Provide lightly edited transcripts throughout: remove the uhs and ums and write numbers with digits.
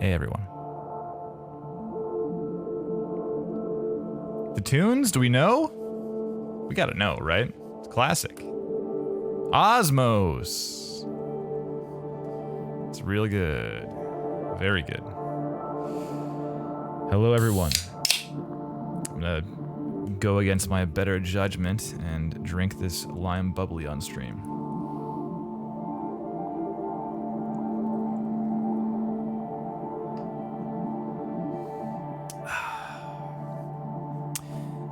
Hey, everyone. The tunes? Do we know? We gotta know, right? It's classic. Osmos. It's really good. Very good. Hello, everyone. I'm gonna go against my better judgment and drink this lime bubbly on stream.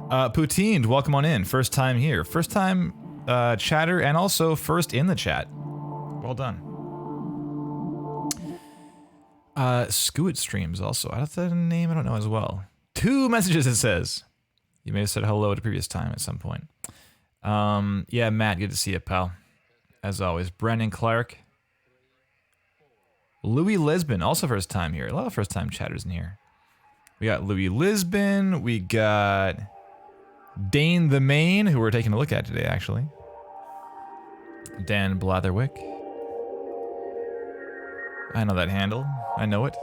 Poutine, welcome on in. First time here. First time chatter and also first in the chat. Well done. Scoot Streams also. That's the name I don't know as well. 2 messages it says. You may have said hello at a previous time at some point. Yeah, Matt, good to see you, pal. As always. Brennan Clark. Louis Lisbon, also first time here. A lot of first time chatters in here. We got Louis Lisbon. We got Dane the Main, who we're taking a look at today, actually. Dan Blatherwick. I know that handle. I know it.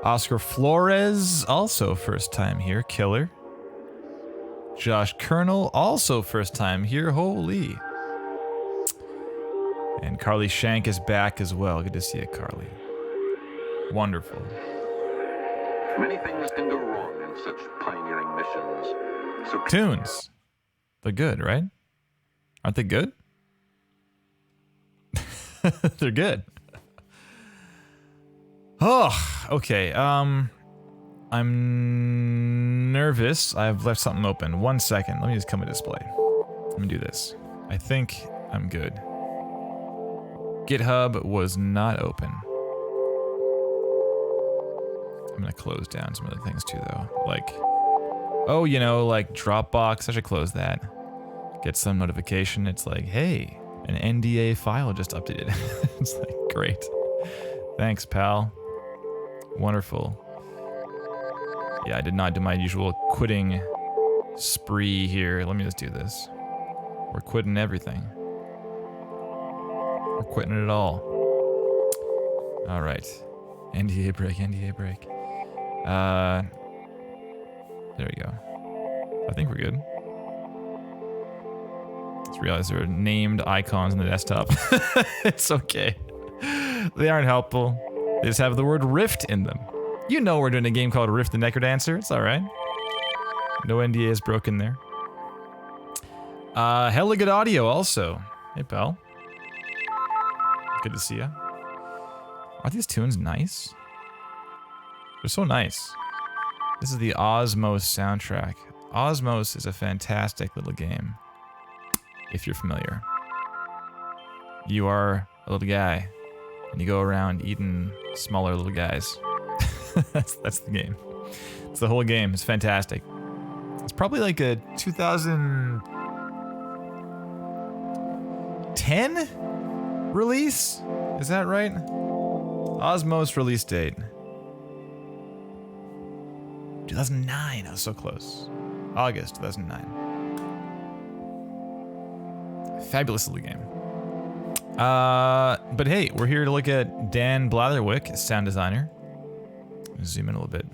Oscar Flores, also first time here. Killer. Josh Colonel, also first time here. Holy. And Carly Shank is back as well. Good to see you, Carly. Wonderful. Many things can go wrong in such pioneering missions. So Tunes. They're good, right? Aren't they good? They're good. Oh, okay. I'm nervous. I've left something open. 1 second. Let me just come to display. Let me do this. I think I'm good. GitHub was not open. I'm gonna close down some other things too, though. Like, oh, you know, like Dropbox. I should close that. Get some notification. It's like, hey, an NDA file just updated. It's like, great. Thanks, pal. Wonderful. Yeah, I did not do my usual quitting spree here. Let me just do this. We're quitting everything. We're quitting it all. All right. NDA break, NDA break. There we go. I think we're good. Just realized there are named icons on the desktop. It's okay. They aren't helpful. They just have the word Rift in them. You know we're doing a game called Rift the Necrodancer. It's alright. No NDA is broken there. Hella good audio also. Hey, pal. Good to see ya. Are these tunes nice? They're so nice. This is the Osmos soundtrack. Osmos is a fantastic little game. If you're familiar. You are a little guy. And you go around eating smaller little guys. that's the game. It's the whole game. It's fantastic. It's probably like a 2010 release? Is that right? Osmos release date. 2009. I was so close. August 2009. Fabulous little game. But hey, we're here to look at Dan Blatherwick, sound designer. Zoom in a little bit.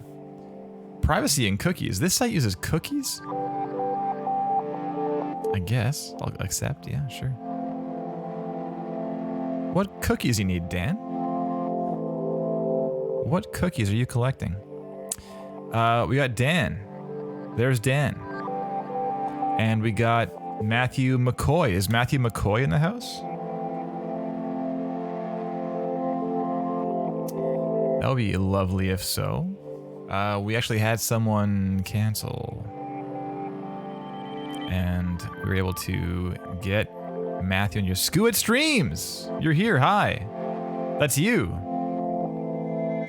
Privacy and cookies. This site uses cookies? I guess. I'll accept. Yeah, sure. What cookies you need, Dan? What cookies are you collecting? We got Dan. There's Dan. And we got Matthew McCoy. Is Matthew McCoy in the house? That would be lovely if so. We actually had someone cancel. And we were able to get Matthew on your Skewit Streams. You're here, hi. That's you.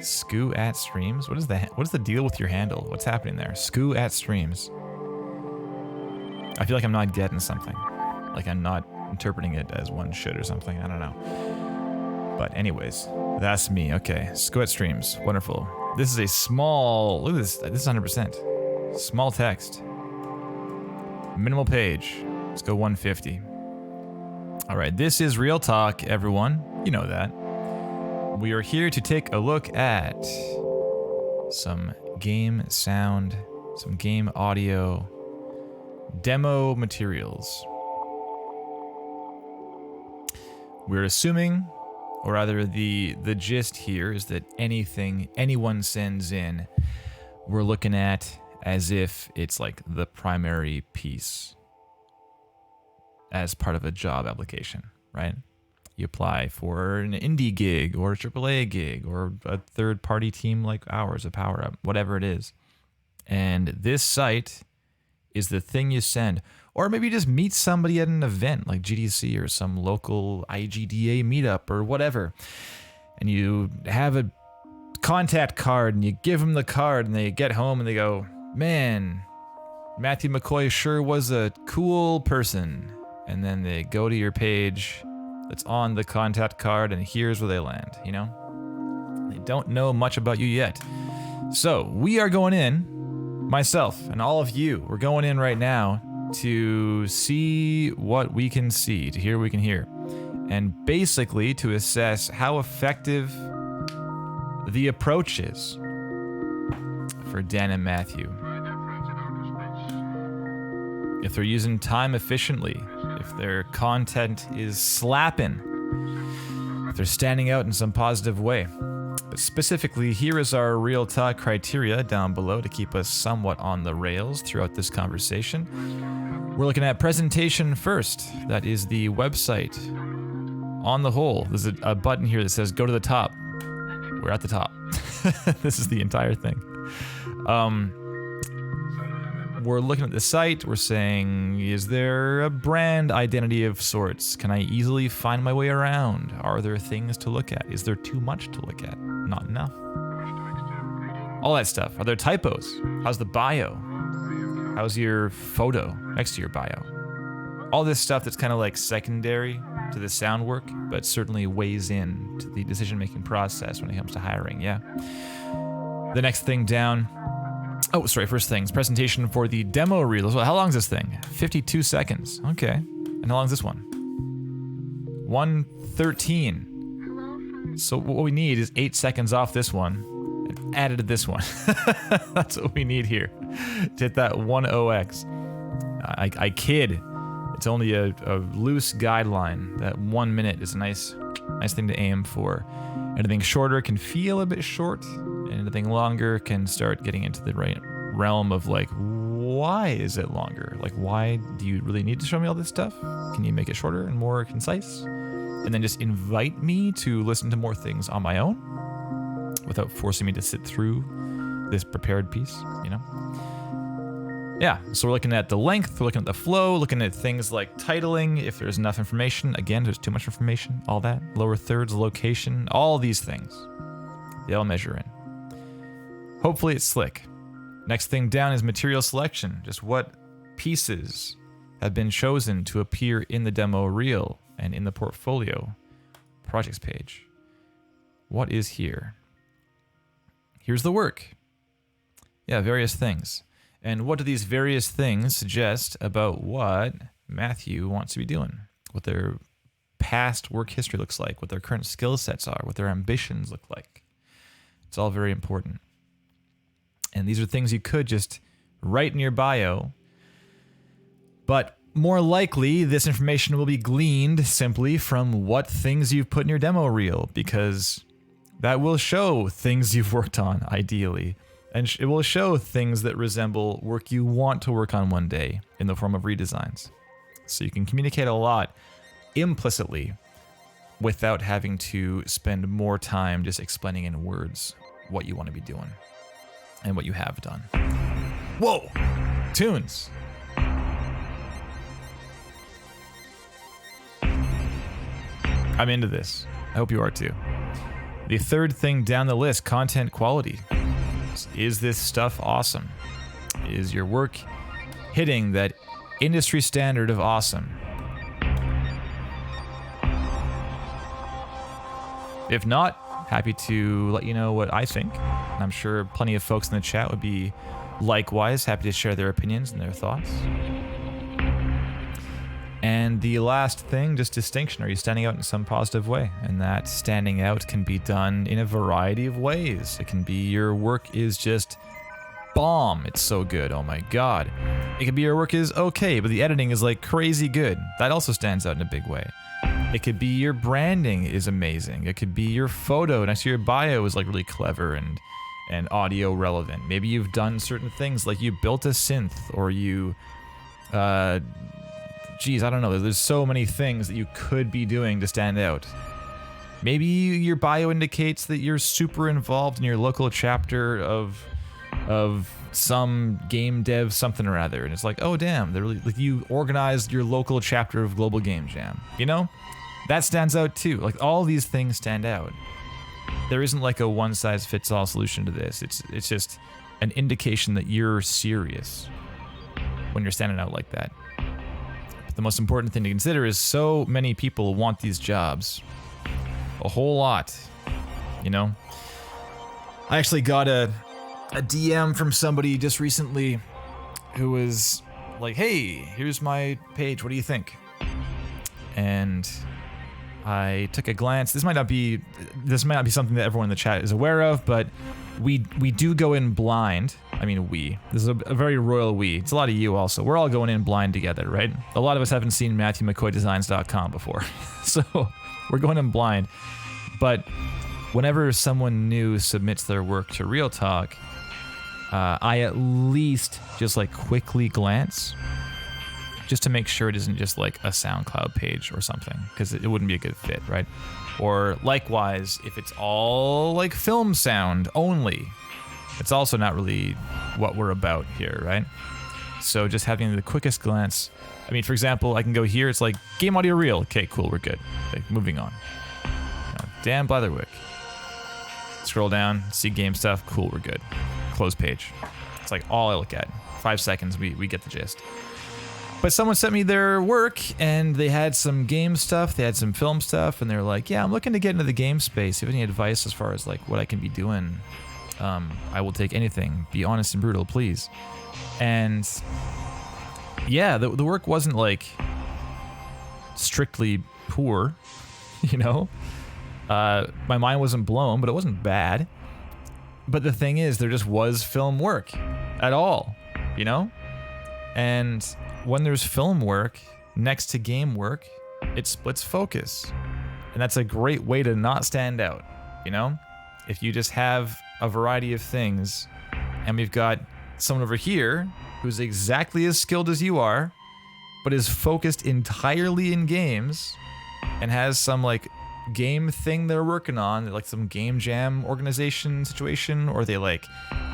Scoo at Streams? What is the deal with your handle? What's happening there? Scoo at Streams. I feel like I'm not getting something. Like I'm not interpreting it as one should or something. I don't know. But anyways, that's me. Okay, Scoo at Streams. Wonderful. This is a small, look at this. This is 100%. Small text. Minimal page. Let's go 150. All right, this is Real Talk, everyone. You know that. We are here to take a look at some game sound, some game audio, demo materials. We're assuming, or rather the gist here is that anything anyone sends in, we're looking at as if it's like the primary piece as part of a job application, right? You apply for an indie gig or a AAA gig or a third-party team like ours, a power-up, whatever it is. And this site is the thing you send. Or maybe you just meet somebody at an event like GDC or some local IGDA meetup or whatever. And you have a contact card and you give them the card and they get home and they go, man, Matthew McCoy sure was a cool person. And then they go to your page that's on the contact card and here's where they land, you know? They don't know much about you yet. So we are going in, myself and all of you, we're going in right now to see what we can see, to hear what we can hear, and basically to assess how effective the approach is for Dan and Matthew. If they're using time efficiently, if their content is slapping, if they're standing out in some positive way. But specifically, here is our real talk criteria down below to keep us somewhat on the rails throughout this conversation. We're looking at presentation first. That is the website. On the whole, there's a button here that says go to the top. We're at the top. This is the entire thing. We're looking at the site, we're saying, is there a brand identity of sorts? Can I easily find my way around? Are there things to look at? Is there too much to look at? Not enough. All that stuff. Are there typos? How's the bio? How's your photo next to your bio? All this stuff that's kind of like secondary to the sound work, but certainly weighs in to the decision-making process when it comes to hiring, yeah. The next thing down, oh, sorry, first things, presentation for the demo reel. How long is this thing? 52 seconds, okay. And how long is this one? 1:13. So what we need is 8 seconds off this one and added to this one. That's what we need here to hit that 10x. I kid. It's only a loose guideline. That 1 minute is a nice thing to aim for. Anything shorter can feel a bit short. Anything longer can start getting into the right realm of like, why is it longer? Like, why do you really need to show me all this stuff? Can you make it shorter and more concise? And then just invite me to listen to more things on my own without forcing me to sit through this prepared piece, you know? Yeah, so we're looking at the length, we're looking at the flow, looking at things like titling, if there's enough information. Again, there's too much information, all that. Lower thirds, location, all these things. They all measure in. Hopefully it's slick. Next thing down is material selection. Just what pieces have been chosen to appear in the demo reel and in the portfolio projects page. What is here? Here's the work. Yeah, various things. And what do these various things suggest about what Matthew wants to be doing? What their past work history looks like, what their current skill sets are, what their ambitions look like. It's all very important. And these are things you could just write in your bio, but more likely this information will be gleaned simply from what things you've put in your demo reel, because that will show things you've worked on, ideally. And it will show things that resemble work you want to work on one day in the form of redesigns. So you can communicate a lot implicitly without having to spend more time just explaining in words what you want to be doing. And what you have done. Whoa! Tunes! I'm into this. I hope you are too. The third thing down the list, content quality. Is this stuff awesome? Is your work hitting that industry standard of awesome? If not, happy to let you know what I think. And I'm sure plenty of folks in the chat would be likewise happy to share their opinions and their thoughts. And And the last thing, just distinction. Are you standing out in some positive way? And that standing out can be done in a variety of ways. It can be your work is just bomb. It's so good. Oh my god. It could be your work is okay, but the editing is like crazy good. That also stands out in a big way. It could be your branding is amazing. It could be your photo next to your bio is like really clever and audio relevant. Maybe you've done certain things like you built a synth or you, geez, I don't know. There's so many things that you could be doing to stand out. Maybe your bio indicates that you're super involved in your local chapter of some game dev something or other, and it's like, oh damn, they're really like you organized your local chapter of Global Game Jam. You know, that stands out too. Like all these things stand out. There isn't like a one-size-fits-all solution to this. It's just an indication that you're serious when you're standing out like that. But the most important thing to consider is so many people want these jobs. A whole lot, you know? I actually got a DM from somebody just recently who was like, hey, here's my page, what do you think? And I took a glance. This might not be something that everyone in the chat is aware of, but we do go in blind. I mean, this is a very royal we. It's a lot of you also. We're all going in blind together, right? A lot of us haven't seen MatthewMcCoyDesigns.com before. So we're going in blind. But whenever someone new submits their work to Real Talk, I at least just like quickly glance just to make sure it isn't just like a SoundCloud page or something, because it wouldn't be a good fit, right? Or likewise, if it's all like film sound only, it's also not really what we're about here, right? So just having the quickest glance. I mean, for example, I can go here, it's like game audio reel. Okay, cool, we're good. Okay, moving on. Dan Blatherwick. Scroll down, see game stuff, cool, we're good. Close page. It's like all I look at. 5 seconds, we get the gist. But someone sent me their work, and they had some game stuff, they had some film stuff, and they're like, yeah, I'm looking to get into the game space. If you have any advice as far as like what I can be doing, I will take anything. Be honest and brutal, please. And yeah, the work wasn't like strictly poor, you know? My mind wasn't blown, but it wasn't bad. But the thing is, there just was film work at all, you know? And when there's film work next to game work, it splits focus. And that's a great way to not stand out, you know? If you just have a variety of things, and we've got someone over here who's exactly as skilled as you are, but is focused entirely in games, and has some like game thing they're working on, like some game jam organization situation, or they like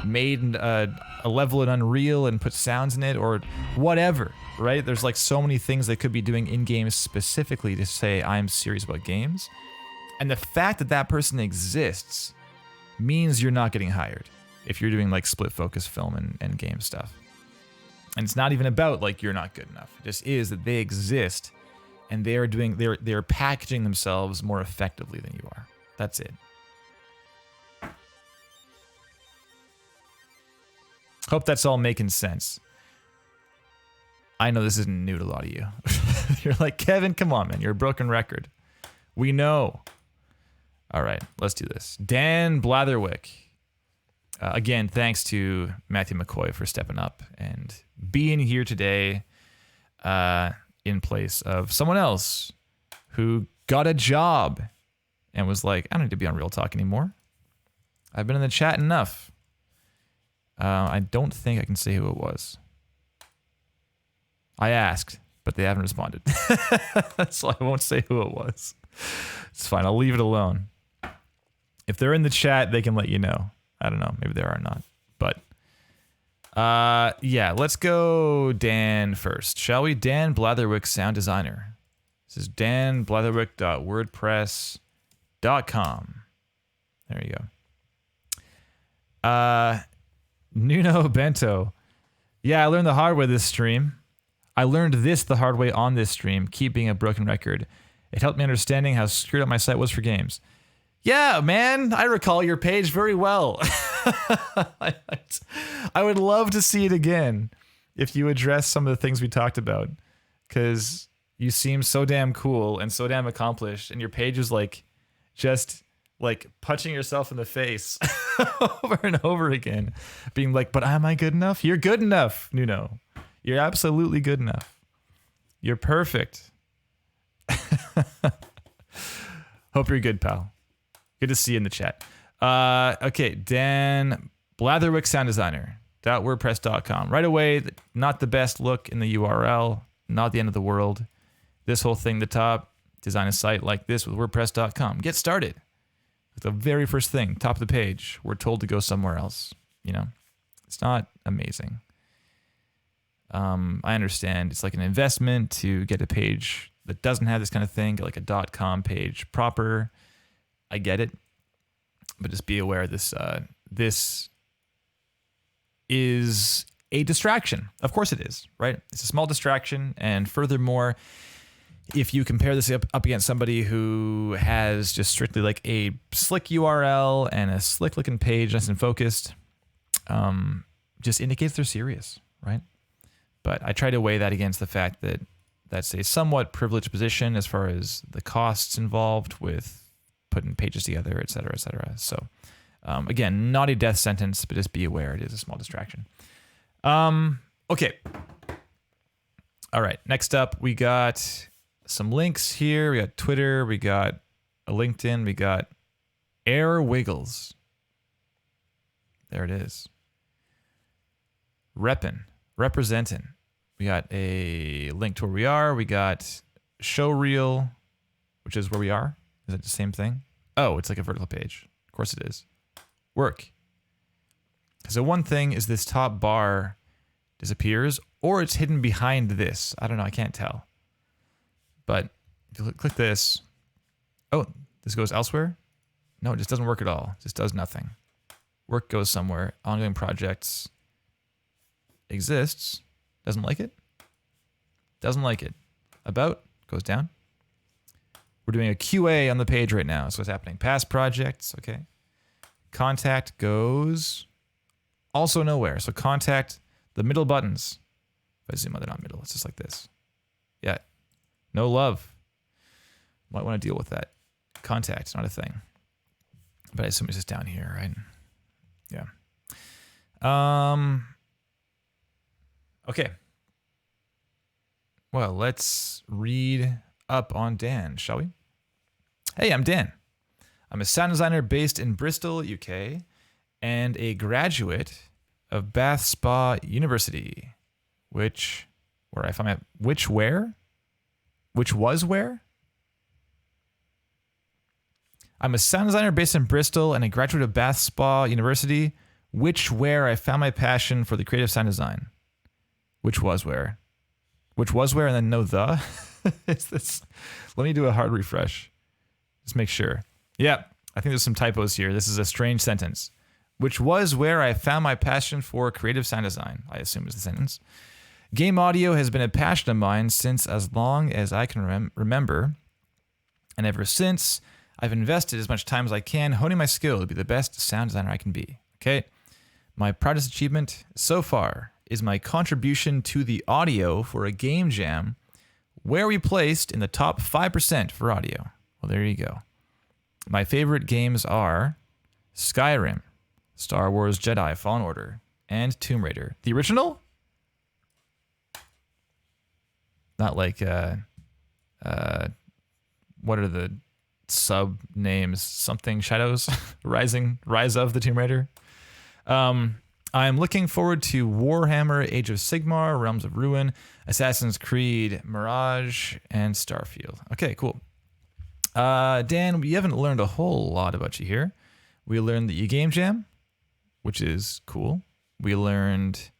made a level in Unreal and put sounds in it, or whatever, right? There's like so many things they could be doing in games specifically to say I'm serious about games. And the fact that that person exists means you're not getting hired if you're doing like split focus film and game stuff. And it's not even about like you're not good enough. It just is that they exist. And they're packaging themselves more effectively than you are. That's it. Hope that's all making sense. I know this isn't new to a lot of you. You're like, Kevin, come on, man. You're a broken record. We know. All right, let's do this. Dan Blatherwick. Again, thanks to Matthew McCoy for stepping up and being here today. In place of someone else who got a job and was like, I don't need to be on Real Talk anymore. I've been in the chat enough. I don't think I can say who it was. I asked, but they haven't responded. So I won't say who it was. It's fine. I'll leave it alone. If they're in the chat, they can let you know. I don't know. Maybe they are or not. But yeah, let's go Dan first, shall we? Dan Blatherwick, sound designer. This is danblatherwick.wordpress.com. There you go. Nuno Bento. Yeah, I learned the hard way this stream. I learned this the hard way on this stream. Keep being a broken record. It helped me understanding how screwed up my site was for games. Yeah, man, I recall your page very well. I would love to see it again if you address some of the things we talked about, because You seem so damn cool and so damn accomplished, and your page is like just like punching yourself in the face over and over again, being like, but am I good enough? You're good enough, Nuno. You're absolutely good enough. You're perfect. Hope you're good, pal. Good to see you in the chat. Okay, Dan Blatherwick, sound designer. .wordpress.com. Right away, not the best look in the URL, not the end of the world. This whole thing, the top, design a site like this with WordPress.com. Get started. The very first thing, top of the page, we're told to go somewhere else. You know, it's not amazing. I understand it's like an investment to get a page that doesn't have this kind of thing, get like a .com page proper. I get it, but just be aware this is a distraction. Of course it is, right? It's a small distraction, and furthermore, if you compare this up against somebody who has just strictly like a slick URL and a slick looking page, nice and focused, just indicates they're serious, right? But I try to weigh that against the fact that that's a somewhat privileged position as far as the costs involved with putting pages together, et cetera, et cetera. So again, not a death sentence, but just be aware it is a small distraction. Okay. All right. Next up, we got some links here. We got Twitter. We got a LinkedIn. We got Air Wiggles. There it is. Representing. We got a link to where we are. We got Showreel, which is where we are. Is that the same thing? Oh, it's like a vertical page. Of course it is. Work. So one thing is this top bar disappears, or it's hidden behind this. I don't know. I can't tell. But if you click this, oh, this goes elsewhere? No, it just doesn't work at all. It just does nothing. Work goes somewhere. Ongoing projects exists. Doesn't like it. Doesn't like it. About goes down. We're doing a QA on the page right now. So what's happening? Past projects. Okay. Contact goes also nowhere. So contact, the middle buttons. If I zoom out, they're not middle. It's just like this. Yeah. No love. Might want to deal with that. Contact, not a thing. But I assume it's just down here, right? Yeah. Okay. Well, let's read up on Dan, shall we? Hey, I'm Dan. I'm a sound designer based in Bristol, UK, and a graduate of Bath Spa University, which was where? I'm a sound designer based in Bristol and a graduate of Bath Spa University, where I found my passion for the creative sound design. Which was where, and then no the. Is this? Let me do a hard refresh. Just make sure. Yeah, I think there's some typos here. This is a strange sentence. Which was where I found my passion for creative sound design, I assume is the sentence. Game audio has been a passion of mine since as long as I can remember. And ever since, I've invested as much time as I can honing my skill to be the best sound designer I can be. Okay? My proudest achievement so far is my contribution to the audio for a game jam where we placed in the top 5% for audio. Well, there you go. My favorite games are Skyrim, Star Wars Jedi Fallen Order, and Tomb Raider. The original? Not like, what are the sub names? Something Shadows? Rise of the Tomb Raider? I'm looking forward to Warhammer Age of Sigmar, Realms of Ruin, Assassin's Creed Mirage, and Starfield. Okay, cool. Dan, we haven't learned a whole lot about you here. We learned that you game jam, which is cool. We learned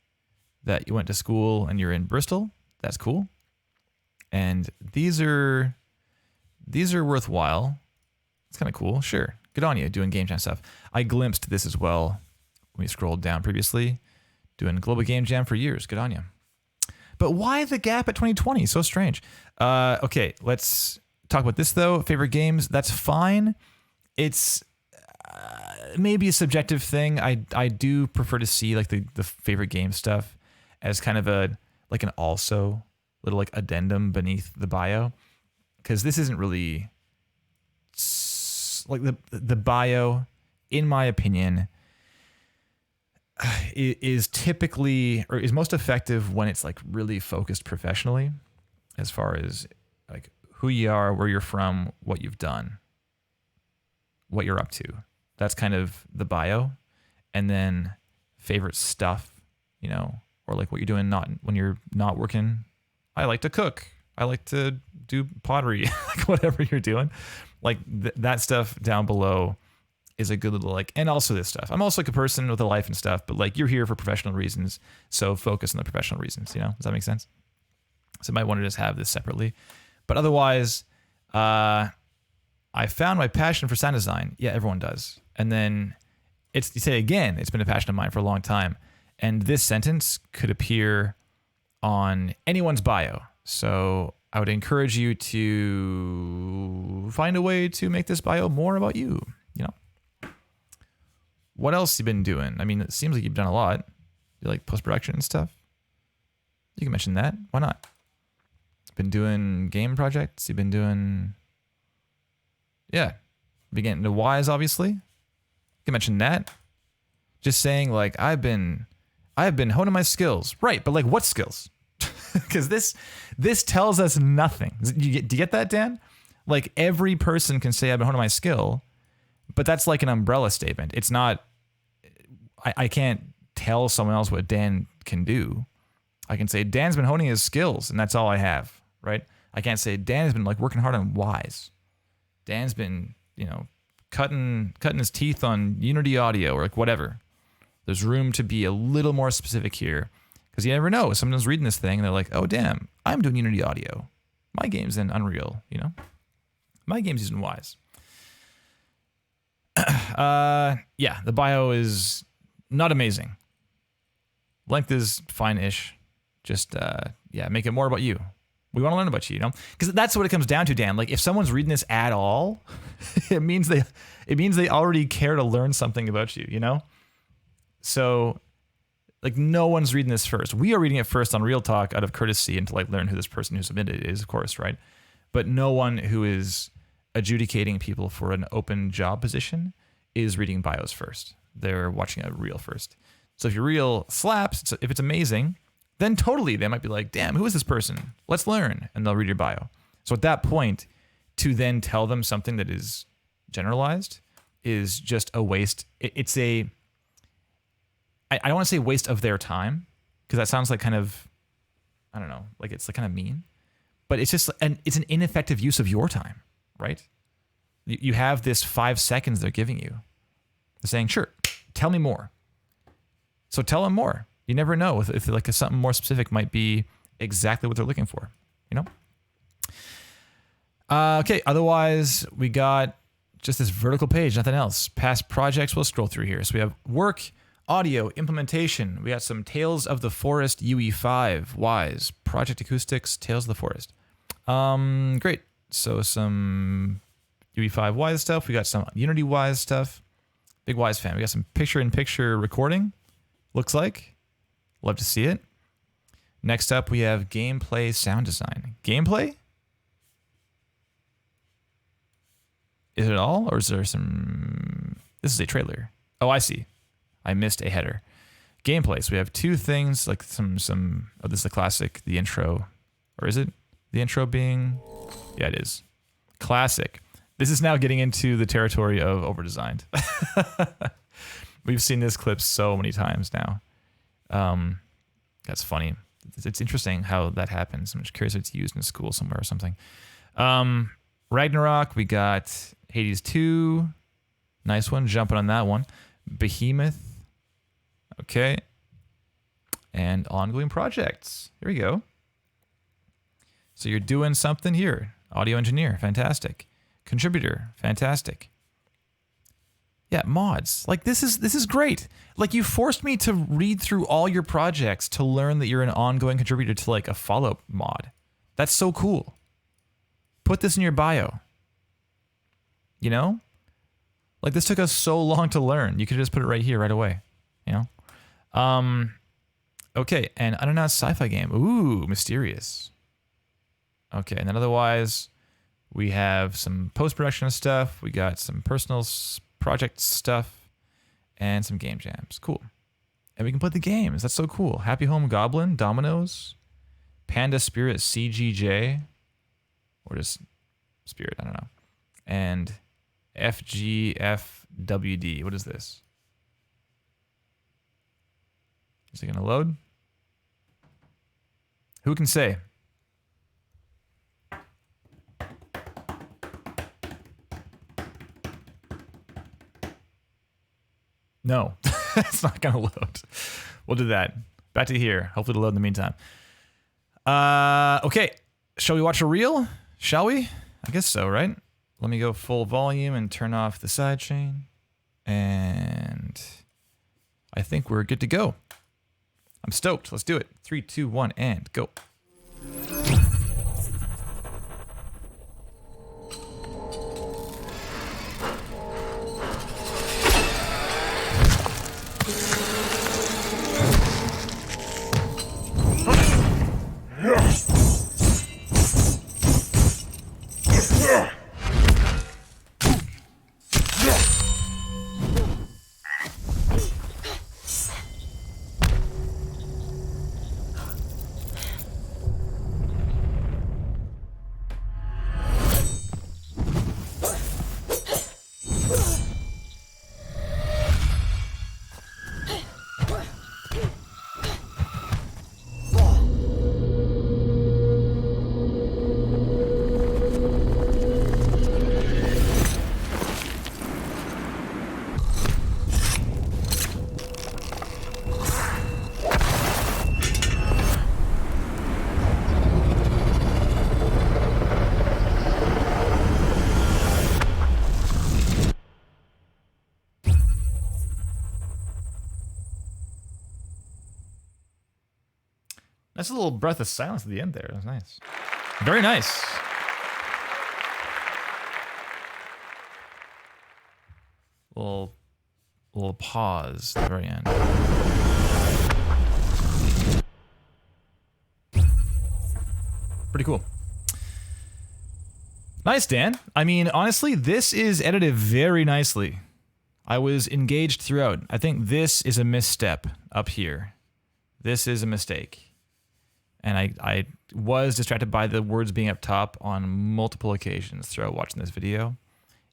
that you went to school and you're in Bristol. That's cool. And these are worthwhile. It's kind of cool. Sure. Good on you doing game jam stuff. I glimpsed this as well when we scrolled down previously. Doing global game jam for years. Good on you. But why the gap at 2020? So strange. Okay, let's talk about this though. Favorite games, that's fine. It's maybe a subjective thing. I do prefer to see like the favorite game stuff as kind of like an also little like addendum beneath the bio, because this isn't really like the bio, in my opinion, is typically, or is most effective when it's like really focused professionally, as far as like who you are, where you're from, what you've done, what you're up to. That's kind of the bio. And then favorite stuff, you know, or like what you're doing not when you're not working. I like to cook. I like to do pottery, like whatever you're doing. Like that stuff down below is a good little like, and also this stuff. I'm also like a person with a life and stuff, but like you're here for professional reasons. So focus on the professional reasons, you know? Does that make sense? So you might want to just have this separately. But otherwise, I found my passion for sound design. Yeah, everyone does. And then you say again, it's been a passion of mine for a long time. And this sentence could appear on anyone's bio. So I would encourage you to find a way to make this bio more about you, you know? What else you been doing? I mean, it seems like you've done a lot. You like post-production and stuff. You can mention that. Why not? Been doing game projects. You've been doing, yeah. Been getting into Wise, obviously. You can mention that. Just saying, like, I've been honing my skills. Right, but like what skills? Because this tells us nothing. Do you get that, Dan? Like every person can say I've been honing my skill, but that's like an umbrella statement. It's not, I can't tell someone else what Dan can do. I can say Dan's been honing his skills, and that's all I have, right? I can't say Dan's been like working hard on Wise. Dan's been, you know, cutting his teeth on Unity Audio or like whatever. There's room to be a little more specific here, because you never know. Someone's reading this thing and they're like, oh, damn, I'm doing Unity Audio. My game's in Unreal, you know? My game's using Wise. Yeah, the bio is not amazing. Length is fine-ish. Just, yeah, make it more about you. We want to learn about you, you know? Because that's what it comes down to, Dan. Like, if someone's reading this at all, it means they already care to learn something about you, you know? So, like, no one's reading this first. We are reading it first on Real Talk out of courtesy and to, like, learn who this person who submitted it is, of course, right? But no one who is adjudicating people for an open job position is reading bios first. They're watching a reel first. So if your reel slaps, if it's amazing, then totally they might be like, damn, who is this person? Let's learn. And they'll read your bio. So at that point, to then tell them something that is generalized is just a waste. It's a, I don't want to say waste of their time, because that sounds like kind of, I don't know, like it's like kind of mean. But it's just, it's an ineffective use of your time, right? You have this 5 seconds they're giving you. They're saying, sure, tell me more. So tell them more. You never know if like something more specific might be exactly what they're looking for, you know? Okay, otherwise we got just this vertical page, nothing else. Past projects, we'll scroll through here. So we have work, audio, implementation. We got some Tales of the Forest UE5, Wise, Project Acoustics, Tales of the Forest. Great. So some UE5 Wise stuff. We got some Unity Wise stuff. Big Wise fan. We got some picture-in-picture recording, looks like. Love to see it. Next up, we have gameplay sound design. Gameplay? Is it all? Or is there some... This is a trailer. Oh, I see. I missed a header. Gameplay. So we have two things, like some... Oh, this is the classic, the intro. Or is it? The intro being... Yeah, it is. Classic. This is now getting into the territory of overdesigned. We've seen this clip so many times now. That's funny. It's interesting how that happens. I'm just curious if it's used in school somewhere or something. Ragnarok, we got Hades 2. Nice one. Jumping on that one. Behemoth. Okay. And ongoing projects. Here we go. So you're doing something here. Audio engineer. Fantastic. Contributor. Fantastic. Yeah, mods. Like this is great. Like you forced me to read through all your projects to learn that you're an ongoing contributor to like a follow-up mod. That's so cool. Put this in your bio. You know? Like this took us so long to learn. You could just put it right here right away. You know? Okay, and unannounced sci-fi game. Ooh, mysterious. Okay, and then otherwise, we have some post-production stuff. We got some personal project stuff and some game jams. Cool. And we can play the games. That's so cool. Happy Home Goblin, Dominoes, Panda Spirit CGJ, or just Spirit, I don't know. And FGFWD. What is this? Is it going to load? Who can say? No, it's not going to load. We'll do that. Back to here. Hopefully it'll load in the meantime. Okay. Shall we watch a reel? Shall we? I guess so, right? Let me go full volume and turn off the sidechain. And I think we're good to go. I'm stoked. Let's do it. 3, 2, 1, and go. Nice little breath of silence at the end there. That was nice. Very nice. Little pause at the very end. Pretty cool. Nice, Dan. I mean, honestly, this is edited very nicely. I was engaged throughout. I think this is a misstep up here. This is a mistake. And I was distracted by the words being up top on multiple occasions throughout watching this video.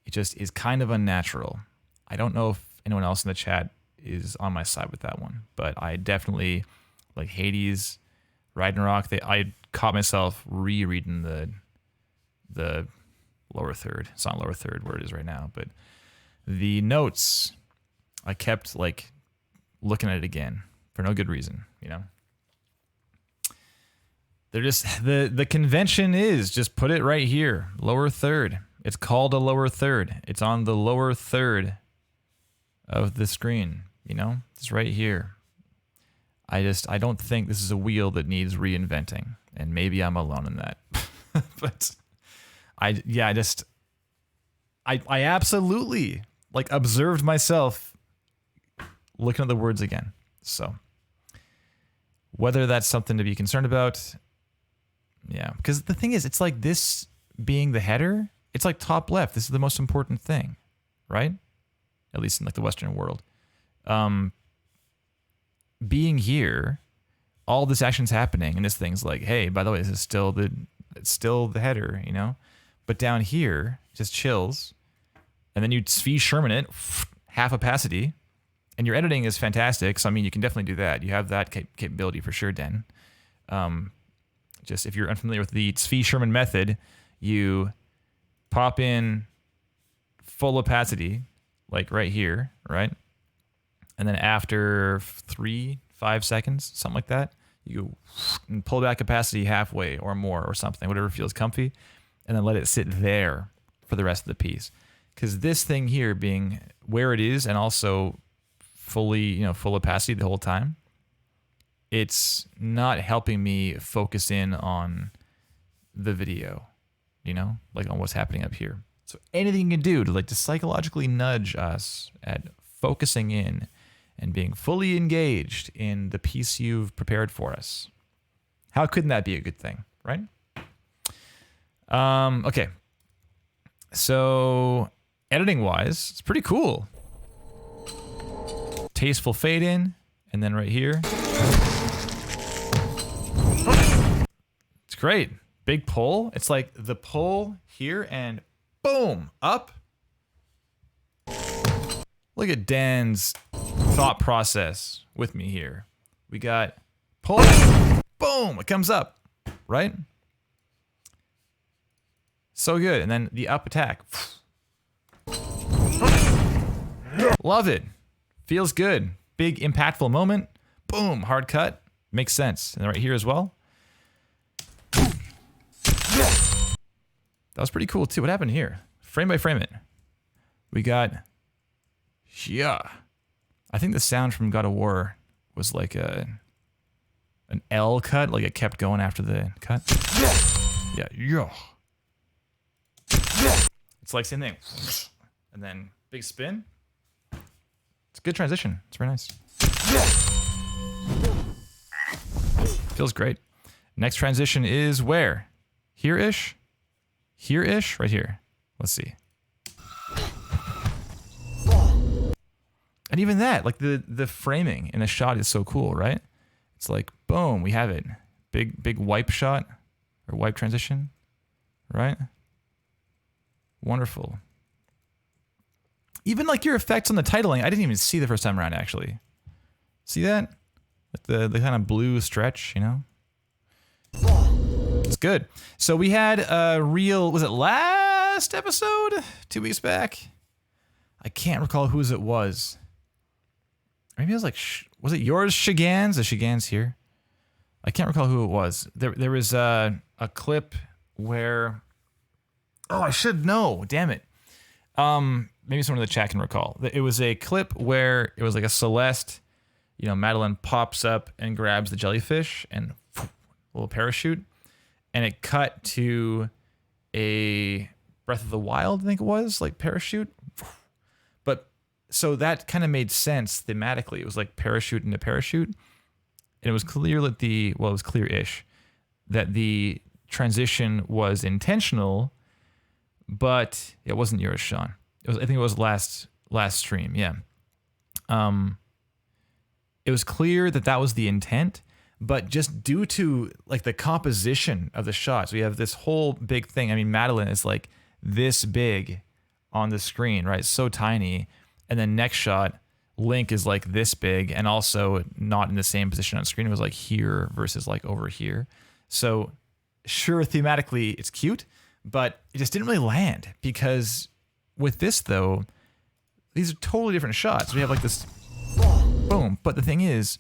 It just is kind of unnatural. I don't know if anyone else in the chat is on my side with that one, but I definitely, like Hades, Ragnarok, I caught myself rereading the lower third. It's not lower third where it is right now, but the notes, I kept like looking at it again for no good reason, you know? They're just, the convention is just put it right here, lower third. It's called a lower third. It's on the lower third of the screen, you know? It's right here. I don't think this is a wheel that needs reinventing, and maybe I'm alone in that. But I absolutely like observed myself looking at the words again. So whether that's something to be concerned about, yeah, because the thing is, it's like this being the header, it's like top left. This is the most important thing, right? At least in like the Western world. Being here, all this action's happening, and this thing's like, hey, by the way, it's still the header, you know? But down here, it just chills, and then you Svi Sherman it, half opacity, and your editing is fantastic. So I mean, you can definitely do that. You have that capability for sure, Den. Just if you're unfamiliar with the Svi Sherman method, you pop in full opacity, like right here, right? And then after 3-5 seconds, something like that, you pull back opacity halfway or more or something, whatever feels comfy, and then let it sit there for the rest of the piece. Because this thing here being where it is and also fully, full opacity the whole time, it's not helping me focus in on the video, like on what's happening up here. So anything you can do to psychologically nudge us at focusing in and being fully engaged in the piece you've prepared for us. How couldn't that be a good thing, right? Okay. So editing wise, it's pretty cool. Tasteful fade in, and then right here. It's great. Big pull. It's like the pull here and boom, up. Look at Dan's thought process with me here. We got pull, boom, it comes up, right? So good. And then the up attack. Love it. Feels good. Big impactful moment. Boom, hard cut. Makes sense. And right here as well. That was pretty cool too. What happened here? Frame by frame it. We got, yeah. I think the sound from God of War was like an L cut, like it kept going after the cut. Yeah, yeah. It's like same thing. And then big spin. It's a good transition. It's very nice. Feels great. Next transition is where? Here-ish? Here-ish? Right here. Let's see. And even that, like the framing in the shot is so cool, right? It's like, boom, we have it. Big wipe shot, or wipe transition, right? Wonderful. Even like your effects on the titling, I didn't even see the first time around, actually. See that? Like the kind of blue stretch, you know? It's good. So we had a real, was it last episode? 2 weeks back? I can't recall whose it was. Maybe it was like, was it yours, Shigans? The Shigans here. I can't recall who it was. There was a clip where, oh, I should know. Damn it. Maybe someone in the chat can recall. It was a clip where it was like a Celeste, you know, Madeline pops up and grabs the jellyfish and a little parachute, and it cut to a Breath of the Wild, I think it was, like parachute. But so that kind of made sense thematically. It was like parachute into parachute. And it was clear that it was clear-ish that the transition was intentional, but it wasn't yours, Sean. I think it was last stream, yeah. It was clear that was the intent, but just due to like the composition of the shots, we have this whole big thing. I mean, Madeline is like this big on the screen, right? So tiny. And then next shot, Link is like this big and also not in the same position on screen. It was like here versus like over here. So sure, thematically it's cute, but it just didn't really land because with this though, these are totally different shots. We have like this boom. But the thing is,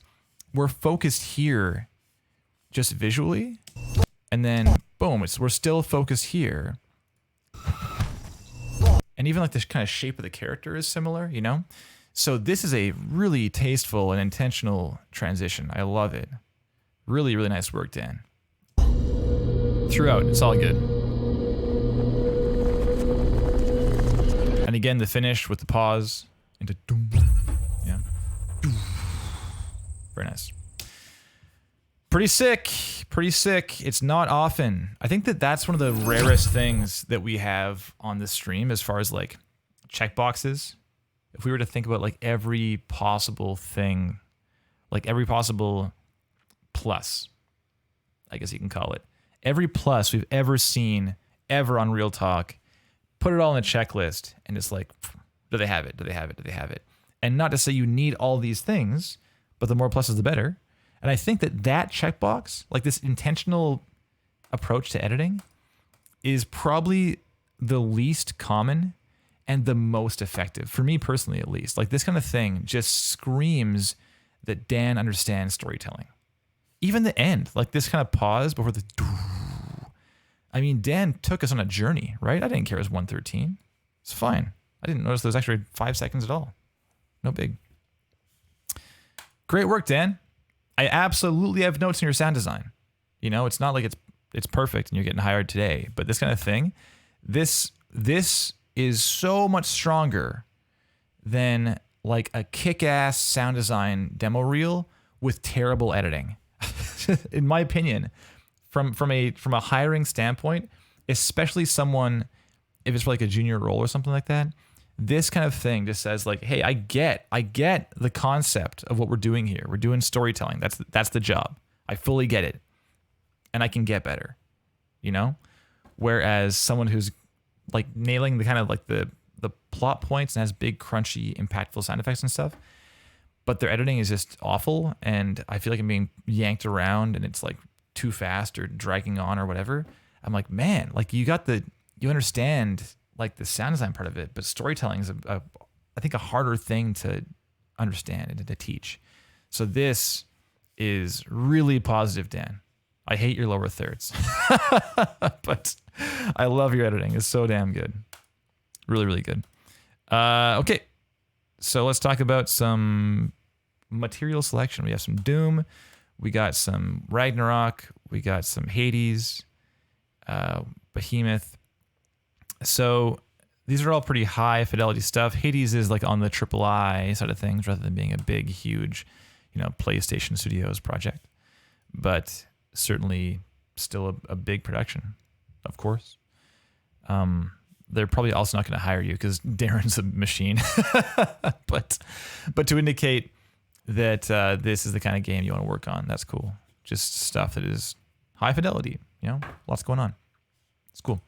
we're focused here just visually, and then boom, we're still focused here. And even like this kind of shape of the character is similar, you know? So this is a really tasteful and intentional transition. I love it. Really, really nice work, Dan. Throughout, it's all good. And again, the finish with the pause into doom. Yeah. Very nice. Pretty sick. Pretty sick. It's not often. I think that's one of the rarest things that we have on this stream as far as like checkboxes. If we were to think about like every possible thing, like every possible plus, I guess you can call it. Every plus we've ever seen ever on Real Talk, put it all in a checklist and it's like, do they have it? Do they have it? Do they have it? And not to say you need all these things, but the more pluses, the better. And I think that checkbox, like this intentional approach to editing, is probably the least common and the most effective, for me personally at least. Like this kind of thing just screams that Dan understands storytelling. Even the end, like this kind of pause before the... I mean, Dan took us on a journey, right? I didn't care it was 1:13. It's fine. I didn't notice there was actually 5 seconds at all. No big. Great work, Dan. I absolutely have notes in your sound design. You know, it's not like it's perfect and you're getting hired today, but this kind of thing, this is so much stronger than like a kick-ass sound design demo reel with terrible editing. In my opinion, from a hiring standpoint, especially someone, if it's for like a junior role or something like that, this kind of thing just says like, hey, I get the concept of what we're doing here. We're doing storytelling. That's the job. I fully get it. And I can get better, you know? Whereas someone who's like nailing the kind of like the plot points and has big, crunchy, impactful sound effects and stuff, but their editing is just awful, and I feel like I'm being yanked around and it's like too fast or dragging on or whatever. I'm like, man, like you understand like the sound design part of it, but storytelling is I think a harder thing to understand and to teach. So this is really positive, Dan. I hate your lower thirds, but I love your editing. It's so damn good. Really, really good. Okay. So let's talk about some material selection. We have some Doom. We got some Ragnarok. We got some Hades, Behemoth. So these are all pretty high fidelity stuff. Hades is like on the AAA side of things rather than being a big, huge, PlayStation Studios project. But certainly still a big production, of course. They're probably also not going to hire you because Darren's a machine. but to indicate that this is the kind of game you want to work on, that's cool. Just stuff that is high fidelity, lots going on. It's cool.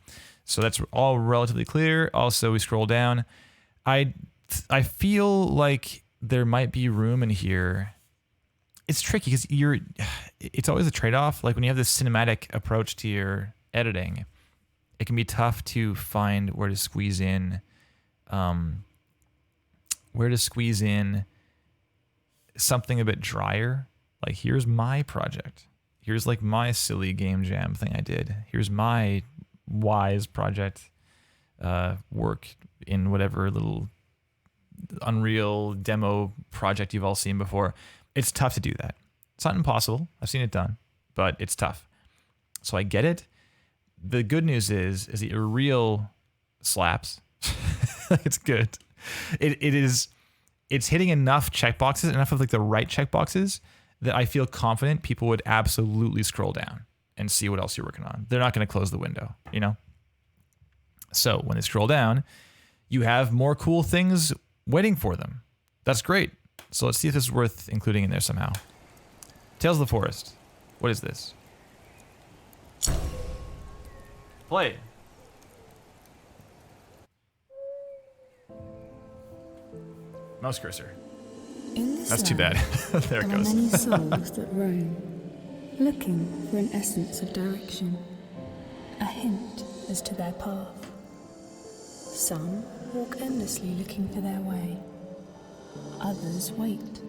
So that's all relatively clear. Also, we scroll down. I feel like there might be room in here. It's tricky because it's always a trade-off. Like when you have this cinematic approach to your editing, it can be tough to find where to squeeze in something a bit drier. Like here's my project. Here's like my silly game jam thing I did. Here's my wise project work in whatever little Unreal demo project you've all seen before. It's tough to do that. It's not impossible. I've seen it done, but it's tough. So I get it. The good news is that your reel slaps. It's good. It's hitting enough checkboxes, enough of like the right checkboxes that I feel confident people would absolutely scroll down and see what else you're working on. They're not going to close the window, So when they scroll down, you have more cool things waiting for them. That's great. So let's see if this is worth including in there somehow. Tales of the Forest. What is this? Play. Mouse cursor. That's too bad. There it goes. There are many souls that roam, looking for an essence of direction, a hint as to their path. Some walk endlessly looking for their way. Others wait,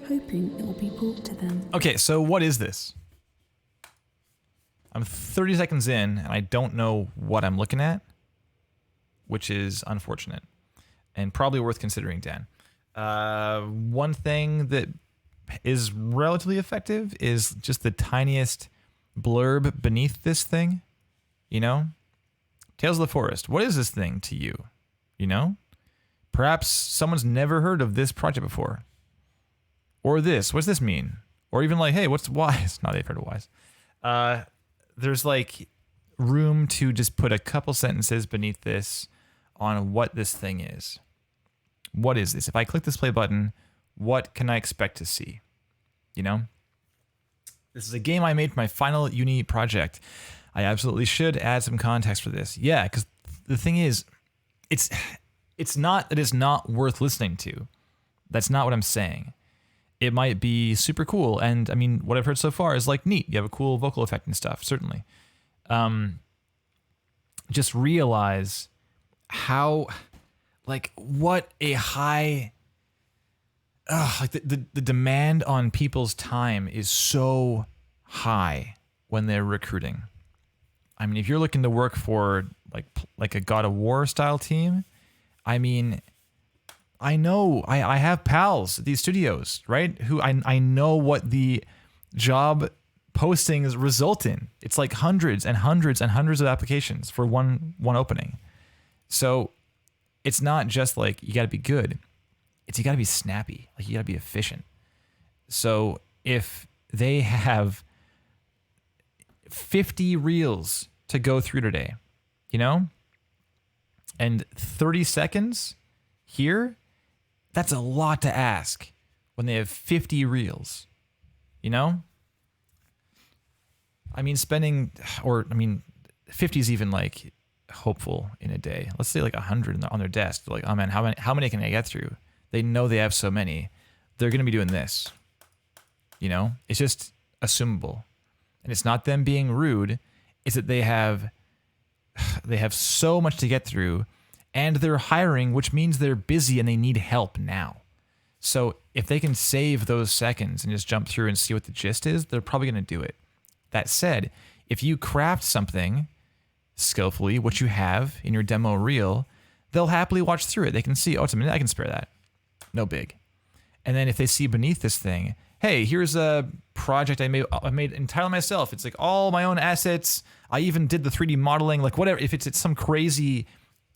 hoping it will be brought to them. Okay, so what is this? I'm 30 seconds in, and I don't know what I'm looking at, which is unfortunate, and probably worth considering, Dan. One thing that is relatively effective is just the tiniest blurb beneath this thing, Tales of the Forest. What is this thing to you? Perhaps someone's never heard of this project before. Or this. What's this mean? Or even like, hey, what's wise? Not they've heard of wise. There's like room to just put a couple sentences beneath this on what this thing is. What is this? If I click this play button, what can I expect to see? This is a game I made for my final uni project. I absolutely should add some context for this. Yeah, because the thing is, it's not that it's not worth listening to. That's not what I'm saying. It might be super cool. And I mean, what I've heard so far is like neat. You have a cool vocal effect and stuff, certainly. Just realize how, like, what a high, like the demand on people's time is so high when they're recruiting. I mean, if you're looking to work for like a God of War style team, I mean, I know I have pals at these studios, right? Who I know what the job postings result in. It's like hundreds and hundreds and hundreds of applications for one opening. So it's not just like you got to be good. It's you got to be snappy. Like you got to be efficient. So if they have 50 reels to go through today, you know? And 30 seconds here, that's a lot to ask when they have 50 reels, you know? I mean, 50 is even like hopeful in a day. Let's say like 100 on their desk. They're like, oh man, how many can I get through? They know they have so many. They're going to be doing this, you know? It's just assumable. And it's not them being rude. It's that they have so much to get through, and they're hiring, which means they're busy and they need help now. So if they can save those seconds and just jump through and see what the gist is, they're probably going to do it. That said, if you craft something skillfully, what you have in your demo reel, they'll happily watch through it. They can see, oh, it's a minute, I can spare that. No big. And then if they see beneath this thing, hey, here's a project I made entirely myself. It's like all my own assets. I even did the 3D modeling, like whatever. If it's some crazy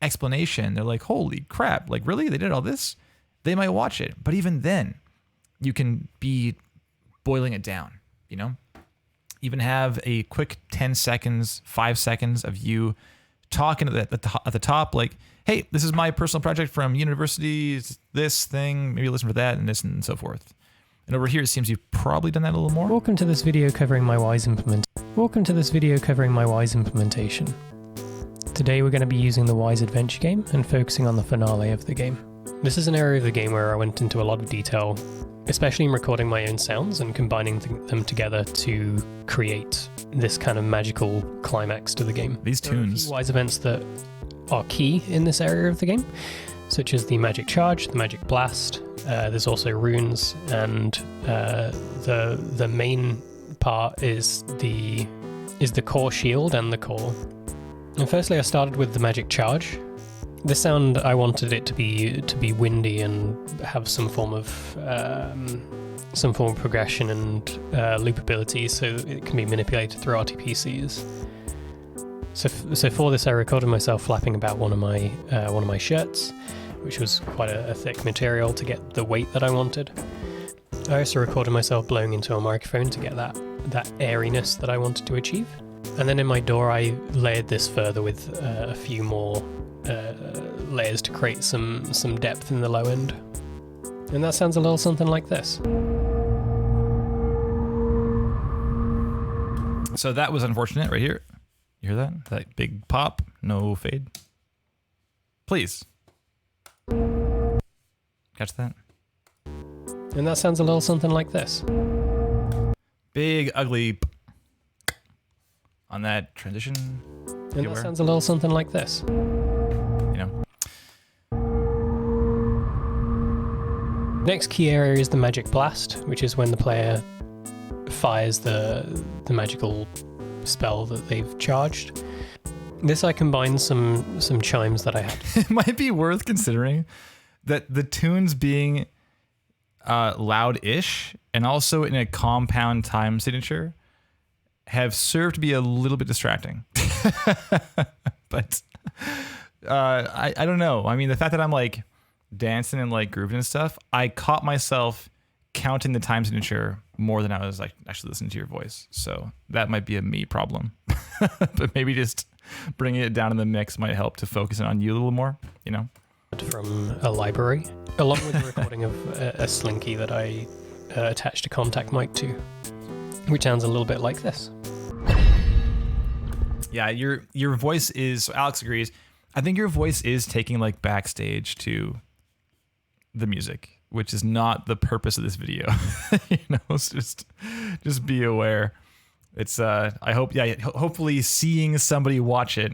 explanation, they're like, holy crap, like really? They did all this? They might watch it. But even then, you can be boiling it down, you know? Even have a quick 10 seconds, 5 seconds of you talking at the top, like, hey, this is my personal project from university, it's this thing, maybe listen for that, and this and so forth. And over here, it seems you've probably done that a little more. Welcome to this video covering my Wise implementation. Today we're going to be using the Wise adventure game and focusing on the finale of the game. This is an area of the game where I went into a lot of detail, especially in recording my own sounds and combining them together to create this kind of magical climax to the game. These tunes. There are Wise events that are key in this area of the game, such as the magic charge, the magic blast. There's also runes, and the main part is the core shield and the core. And firstly, I started with the magic charge. This sound, I wanted it to be windy and have some form of progression and loopability, so it can be manipulated through RTPCs. So for this, I recorded myself flapping about one of my shirts, which was quite a thick material to get the weight that I wanted. I also recorded myself blowing into a microphone to get that airiness that I wanted to achieve. And then in my door, I layered this further with a few more layers to create some depth in the low end. And that sounds a little something like this. So that was unfortunate right here. You hear that? That big pop, no fade. Please. Catch that? And that sounds a little something like this. Big, ugly on that transition. And that sounds a little something like this. You know. Next key area is the magic blast, which is when the player fires the magical spell that they've charged. This I combined some chimes that I had. It might be worth considering that the tunes being loud-ish and also in a compound time signature have served to be a little bit distracting. But I don't know. I mean, the fact that I'm like dancing and like grooving and stuff, I caught myself counting the time signature more than I was like actually listening to your voice. So that might be a me problem. But maybe just bringing it down in the mix might help to focus on you a little more, you know? From a library, along with the recording of a slinky that I attached a contact mic to, which sounds a little bit like this. Yeah, your voice is, Alex agrees, I think your voice is taking like backstage to the music, which is not the purpose of this video. You know, so just be aware. It's I hope, yeah, hopefully seeing somebody watch it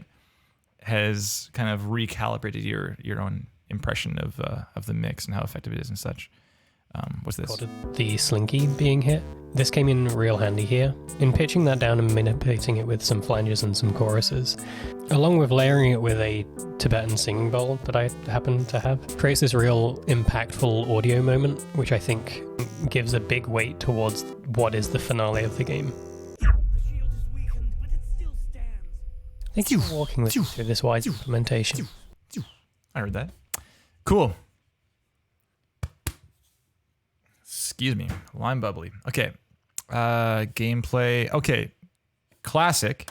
has kind of recalibrated your own impression of the mix and how effective it is and such. What's this? The slinky being hit. This came in real handy here, in pitching that down and manipulating it with some flanges and some choruses, along with layering it with a Tibetan singing bowl that I happen to have. Creates this real impactful audio moment, which I think gives a big weight towards what is the finale of the game. Thank you for walking with me through this Wise implementation. I heard that. Cool. Excuse me. Lime bubbly. Okay. Gameplay. Okay. Classic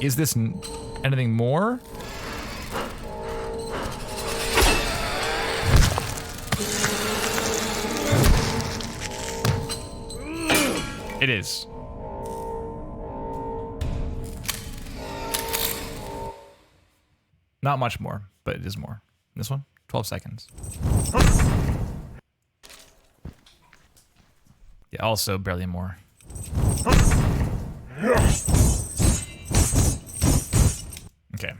Is this anything more? It is. Not much more, but it is more. This one, 12 seconds. Yeah, also barely more. Okay.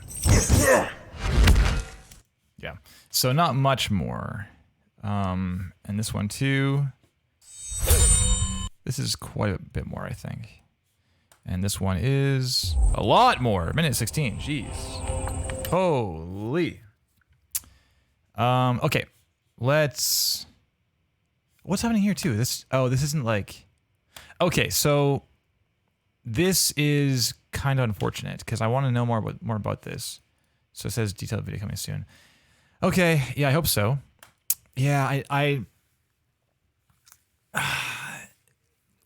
Yeah, so not much more. And this one too. This is quite a bit more, I think. And this one is a lot more. Minute 16, jeez. Holy. Okay, let's... What's happening here too? This isn't like... Okay, so this is kind of unfortunate because I want to know more about this. So it says detailed video coming soon. Okay, yeah, I hope so. Yeah,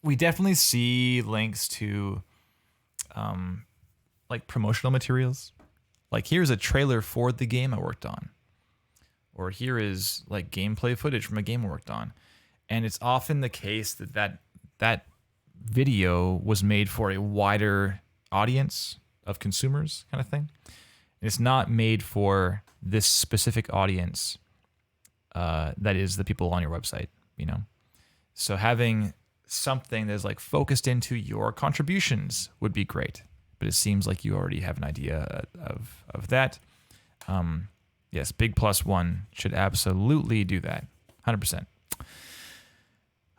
we definitely see links to like promotional materials. Like here's a trailer for the game I worked on. Or here is like gameplay footage from a game I worked on. And it's often the case that video was made for a wider audience of consumers kind of thing. And it's not made for this specific audience that is the people on your website, you know? So having something that's like focused into your contributions would be great. But it seems like you already have an idea of that. Yes, big plus one should absolutely do that. 100%.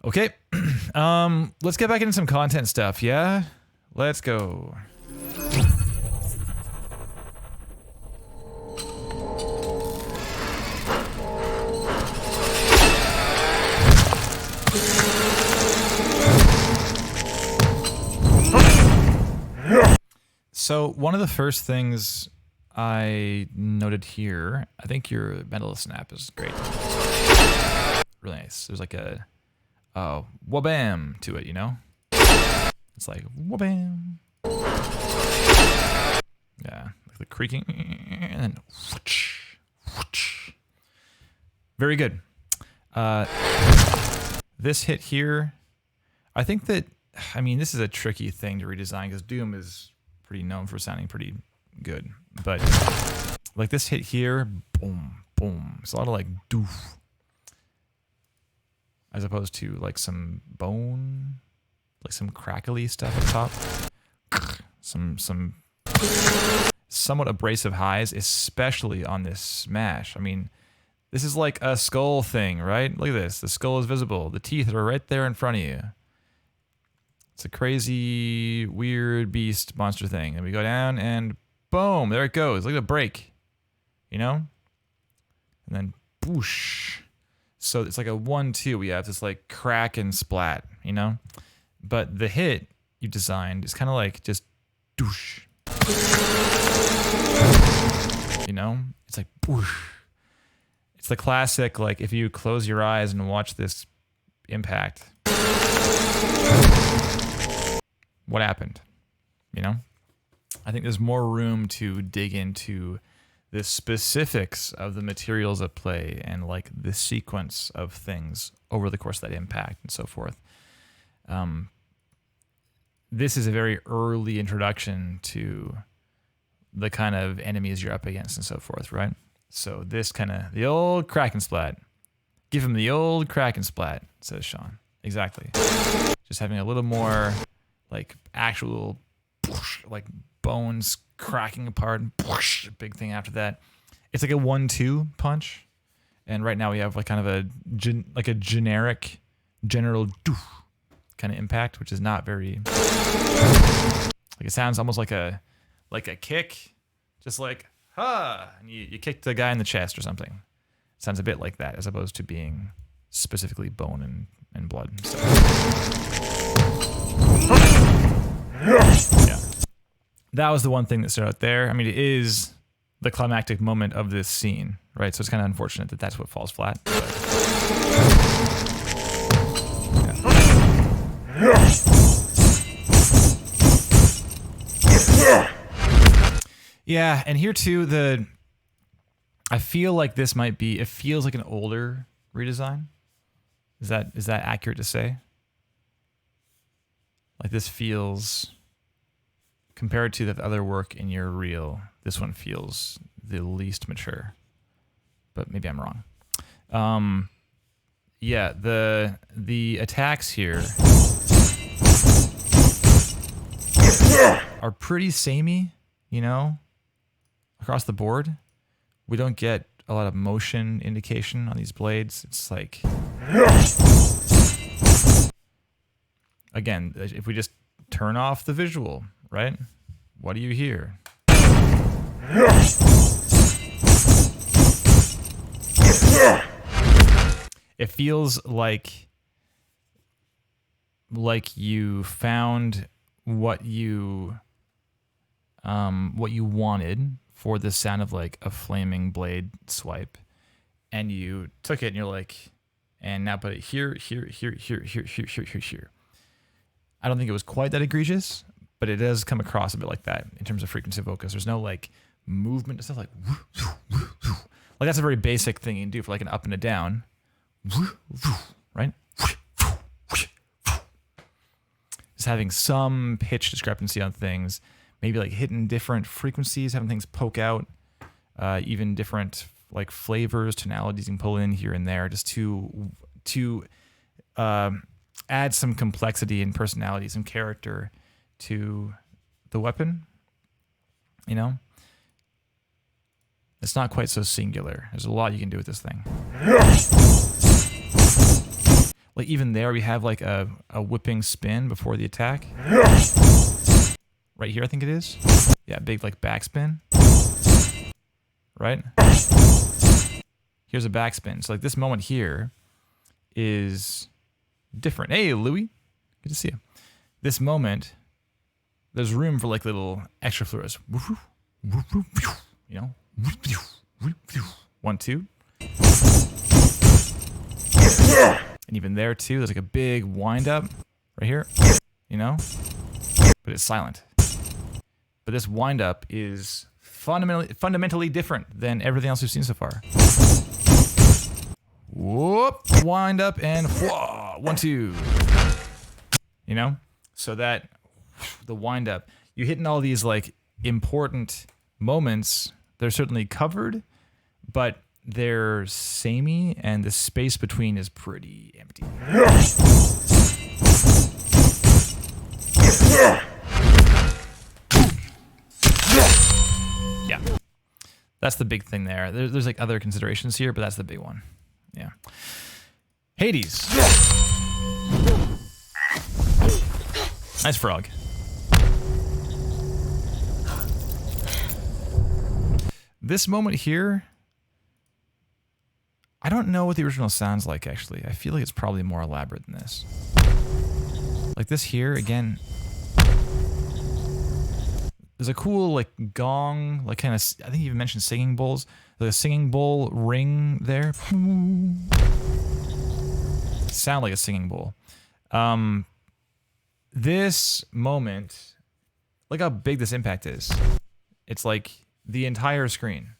Okay, let's get back into some content stuff, yeah? Let's go. So one of the first things I noted here, I think your mental snap is great. Really nice. There's like a wabam to it, you know? It's like wabam. Yeah, like the creaking and then whoosh, whoosh. Very good. This hit here, I think that, I mean, this is a tricky thing to redesign because Doom is pretty known for sounding pretty good. But like this hit here, boom, boom. It's a lot of like doof. As opposed to like some bone, like some crackly stuff at top. Some somewhat abrasive highs, especially on this smash. I mean, this is like a skull thing, right? Look at this. The skull is visible. The teeth are right there in front of you. It's a crazy, weird beast monster thing. And we go down and boom, there it goes. Look at the break, you know? And then boosh. So it's like a 1-2. We have this like crack and splat, you know? But the hit you designed is kind of like just doosh. You know? It's like boosh. It's the classic, like if you close your eyes and watch this impact. What happened? You know? I think there's more room to dig into the specifics of the materials at play and like the sequence of things over the course of that impact and so forth. This is a very early introduction to the kind of enemies you're up against and so forth, right? So this kind of, the old crack and splat. Give him the old crack and splat, says Sean. Exactly. Just having a little more like actual like bones cracking apart and a big thing after that. It's like a 1-2 punch. And right now we have like kind of a generic general doof kind of impact, which is not very like it sounds almost like a kick, just like and you kick the guy in the chest or something. It sounds a bit like that as opposed to being specifically bone and blood. So. Yeah. That was the one thing that stood out there. I mean, it is the climactic moment of this scene, right? So it's kind of unfortunate that that's what falls flat. But, yeah. Yeah, and here too, I feel like this might be, it feels like an older redesign. Is that accurate to say? Like this feels, compared to the other work in your reel, this one feels the least mature. But maybe I'm wrong. Yeah, the attacks here are pretty samey, you know, across the board. We don't get a lot of motion indication on these blades. It's like, again, if we just turn off the visual, right? What do you hear? It feels like you found what you wanted for the sound of like a flaming blade swipe, and you took it and you're like, and now put it here. I don't think it was quite that egregious, but it does come across a bit like that in terms of frequency of focus. There's no like movement. It's not like that's a very basic thing you can do for like an up and a down, right? Just having some pitch discrepancy on things, maybe like hitting different frequencies, having things poke out, even different like flavors, tonalities you can pull in here and there, just to add some complexity and personality, some character to the weapon. You know, it's not quite so singular. There's a lot you can do with this thing. Like even there, we have like a whipping spin before the attack. Right here, I think it is. Yeah, big like backspin. Right? Here's a backspin. So like this moment here is different. Hey, Louie. Good to see you. This moment, there's room for like little extra fluids. You know? 1, 2. And even there too, there's like a big wind up right here, you know? But it's silent. But this wind up is fundamentally different than everything else we've seen so far. Whoop, wind up and whoa, 1, 2. You know? So that the wind up, you hitting all these like important moments, they're certainly covered, but they're samey and the space between is pretty empty. Yeah. That's the big thing there. There's like other considerations here, but that's the big one. Yeah. Hades. Nice frog. This moment here, I don't know what the original sounds like, actually. I feel like it's probably more elaborate than this. Like this here, again, there's a cool like gong, like kind of, I think you even mentioned singing bowls. There's a singing bowl ring there. Sound like a singing bowl. This moment, look how big this impact is. It's like the entire screen,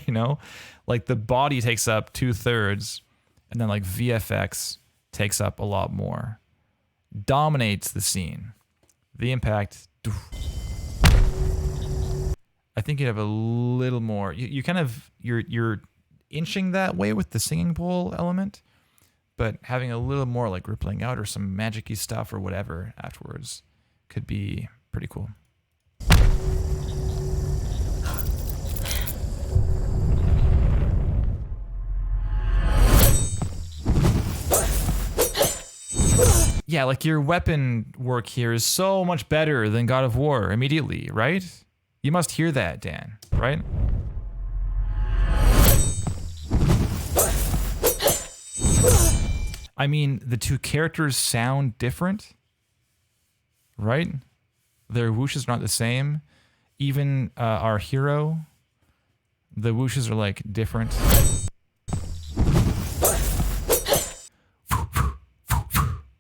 you know? Like the body takes up 2/3, and then like VFX takes up a lot more. Dominates the scene. The impact. I think you have a little more. You kind of you're inching that way with the singing bowl element, but having a little more like rippling out or some magic-y stuff or whatever afterwards could be pretty cool. Yeah, like your weapon work here is so much better than God of War immediately, right? You must hear that, Dan, right? I mean, the two characters sound different, right? Their whooshes are not the same. Even our hero, the whooshes are like different.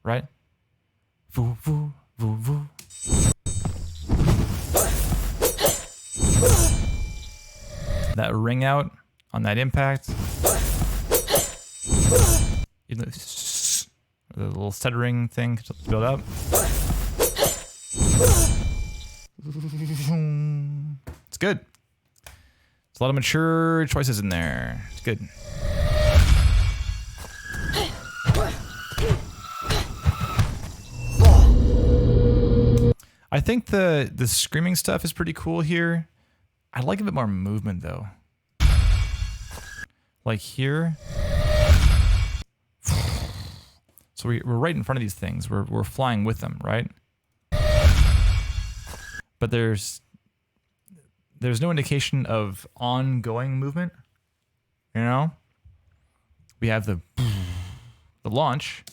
Right? Voo, voo, voo, voo. That ring out on that impact. Even the little stuttering thing to build up. It's good. There's a lot of mature choices in there. It's good. I think the screaming stuff is pretty cool here. I like a bit more movement though. Like here. So we're right in front of these things. We're flying with them, right? But there's no indication of ongoing movement. You know? We have the launch.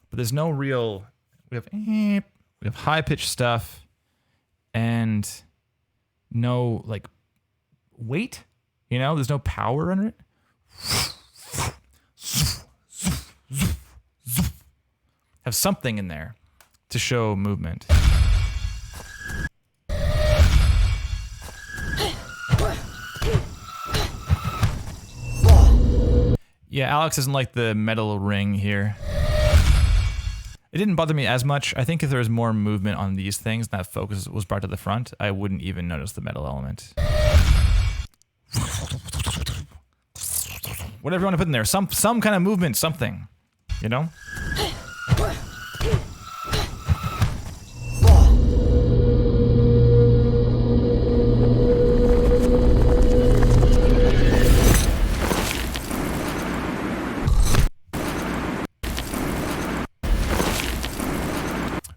But there's no real, we have high-pitched stuff and no like weight, you know, there's no power under it. Have something in there to show movement. Yeah, Alex doesn't like the metal ring here. It didn't bother me as much. I think if there was more movement on these things and that focus was brought to the front, I wouldn't even notice the metal element. Whatever you want to put in there. Some kind of movement, something. You know?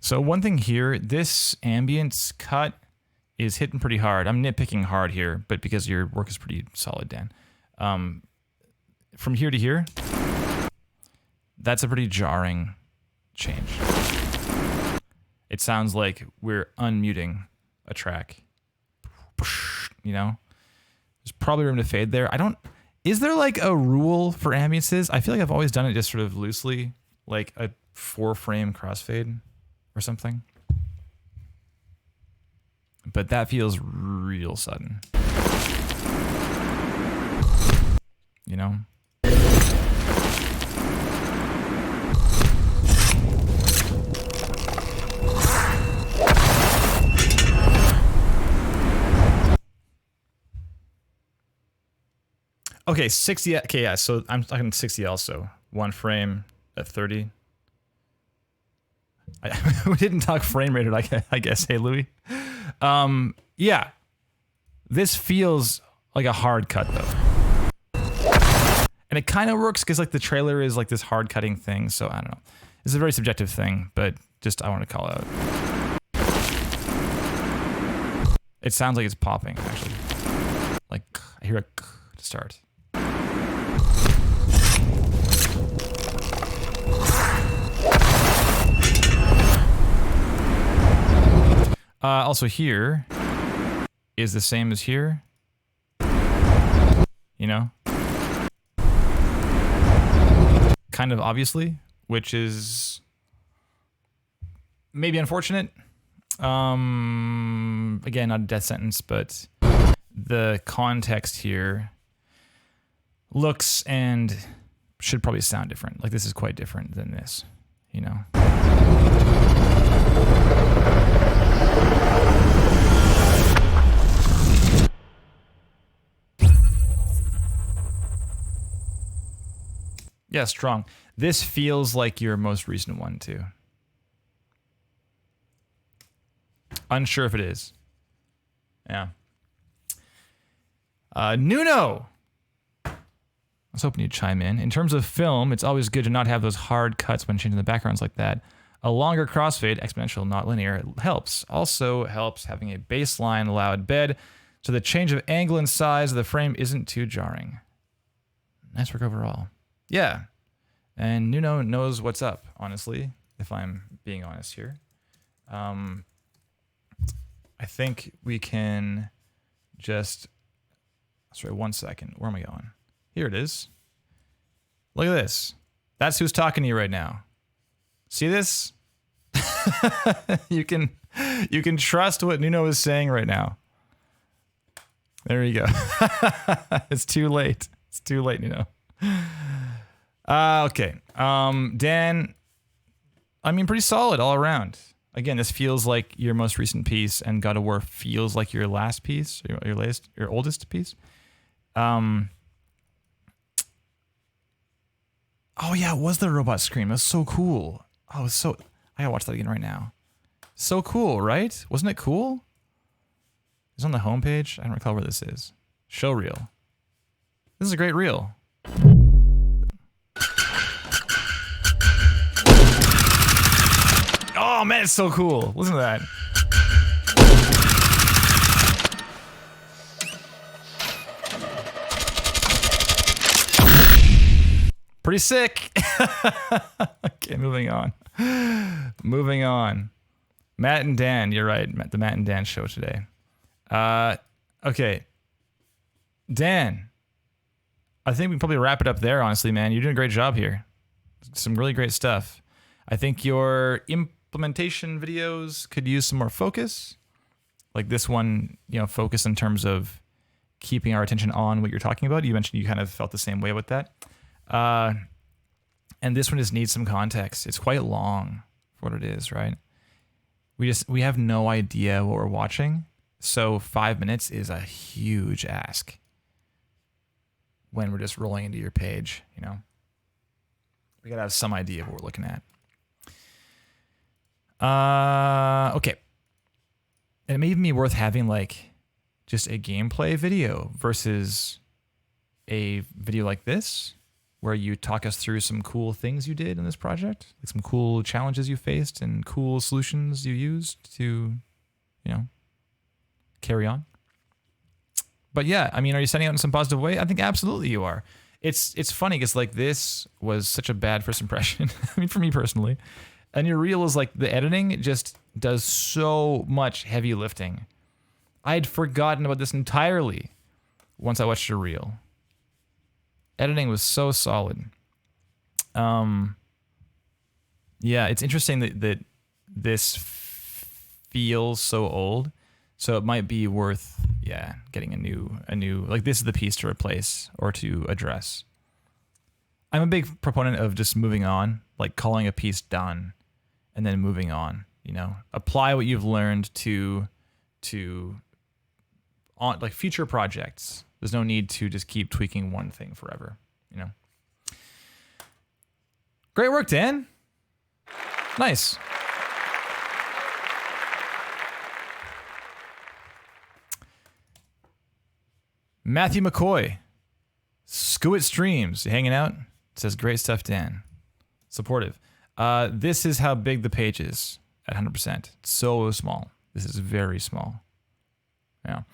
So one thing here, this ambience cut is hitting pretty hard. I'm nitpicking hard here, but because your work is pretty solid, Dan. From here to here, that's a pretty jarring change. It sounds like we're unmuting a track. You know? There's probably room to fade there. Is there like a rule for ambiences? I feel like I've always done it just sort of loosely, like a 4-frame crossfade or something. But that feels real sudden. You know? Okay, 60. Okay, yeah, so I'm talking 60 also. 1 frame at 30. We didn't talk frame rated, I guess. Hey, Louis. Yeah. This feels like a hard cut, though. And it kind of works because like the trailer is like this hard cutting thing, so I don't know. It's a very subjective thing, but just I want to call out. It sounds like it's popping, actually. Like, I hear a to start. Also here is the same as here, you know, kind of obviously, which is maybe unfortunate. Again, not a death sentence, but the context here looks and should probably sound different. Like this is quite different than this, you know. Yeah, strong. This feels like your most recent one, too. Unsure if it is. Yeah. Nuno! I was hoping you'd chime in. In terms of film, it's always good to not have those hard cuts when changing the backgrounds like that. A longer crossfade, exponential, not linear, helps. Also helps having a baseline loud bed, so the change of angle and size of the frame isn't too jarring. Nice work overall. Yeah, and Nuno knows what's up, honestly, if I'm being honest here. I think we can just... Sorry, 1 second. Where am I going? Here it is. Look at this. That's who's talking to you right now. See this? You can You can trust what Nuno is saying right now. There you go. It's too late. It's too late, Nuno. Okay. Dan, I mean, pretty solid all around. Again, this feels like your most recent piece, and God of War feels like your last piece, your oldest piece. Oh yeah, it was the robot scream. It was so cool. Oh, it was so. I gotta watch that again right now. So cool, right? Wasn't it cool? It's on the homepage. I don't recall where this is. Show reel. This is a great reel. Oh man, it's so cool. Listen to that. Pretty sick. Okay, moving on. Moving on. Matt and Dan, you're right. The Matt and Dan show today. Okay. Dan, I think we can probably wrap it up there, honestly, man. You're doing a great job here. Some really great stuff. I think your implementation videos could use some more focus. Like this one, you know, focus in terms of keeping our attention on what you're talking about. You mentioned you kind of felt the same way with that. And this one just needs some context. It's quite long for what it is, right? We have no idea what we're watching. So 5 minutes is a huge ask when we're just rolling into your page, you know? We gotta have some idea of what we're looking at. Okay. And it may even be worth having like just a gameplay video versus a video like this, where you talk us through some cool things you did in this project, like some cool challenges you faced and cool solutions you used to, you know, carry on. But yeah, I mean, are you sending out in some positive way? I think absolutely you are. It's funny because like this was such a bad first impression. I mean, for me personally. And your reel is like the editing just does so much heavy lifting. I had forgotten about this entirely once I watched your reel. Editing was so solid. Yeah, it's interesting that this feels so old. So it might be worth, yeah, getting a new, like this is the piece to replace or to address. I'm a big proponent of just moving on, like calling a piece done and then moving on, you know, apply what you've learned to on like future projects. There's no need to just keep tweaking one thing forever, you know. Great work, Dan. Nice. Matthew McCoy, Scuit Streams, you hanging out? Says great stuff, Dan. Supportive. This is how big the page is at 100%. It's so small. This is very small. Yeah.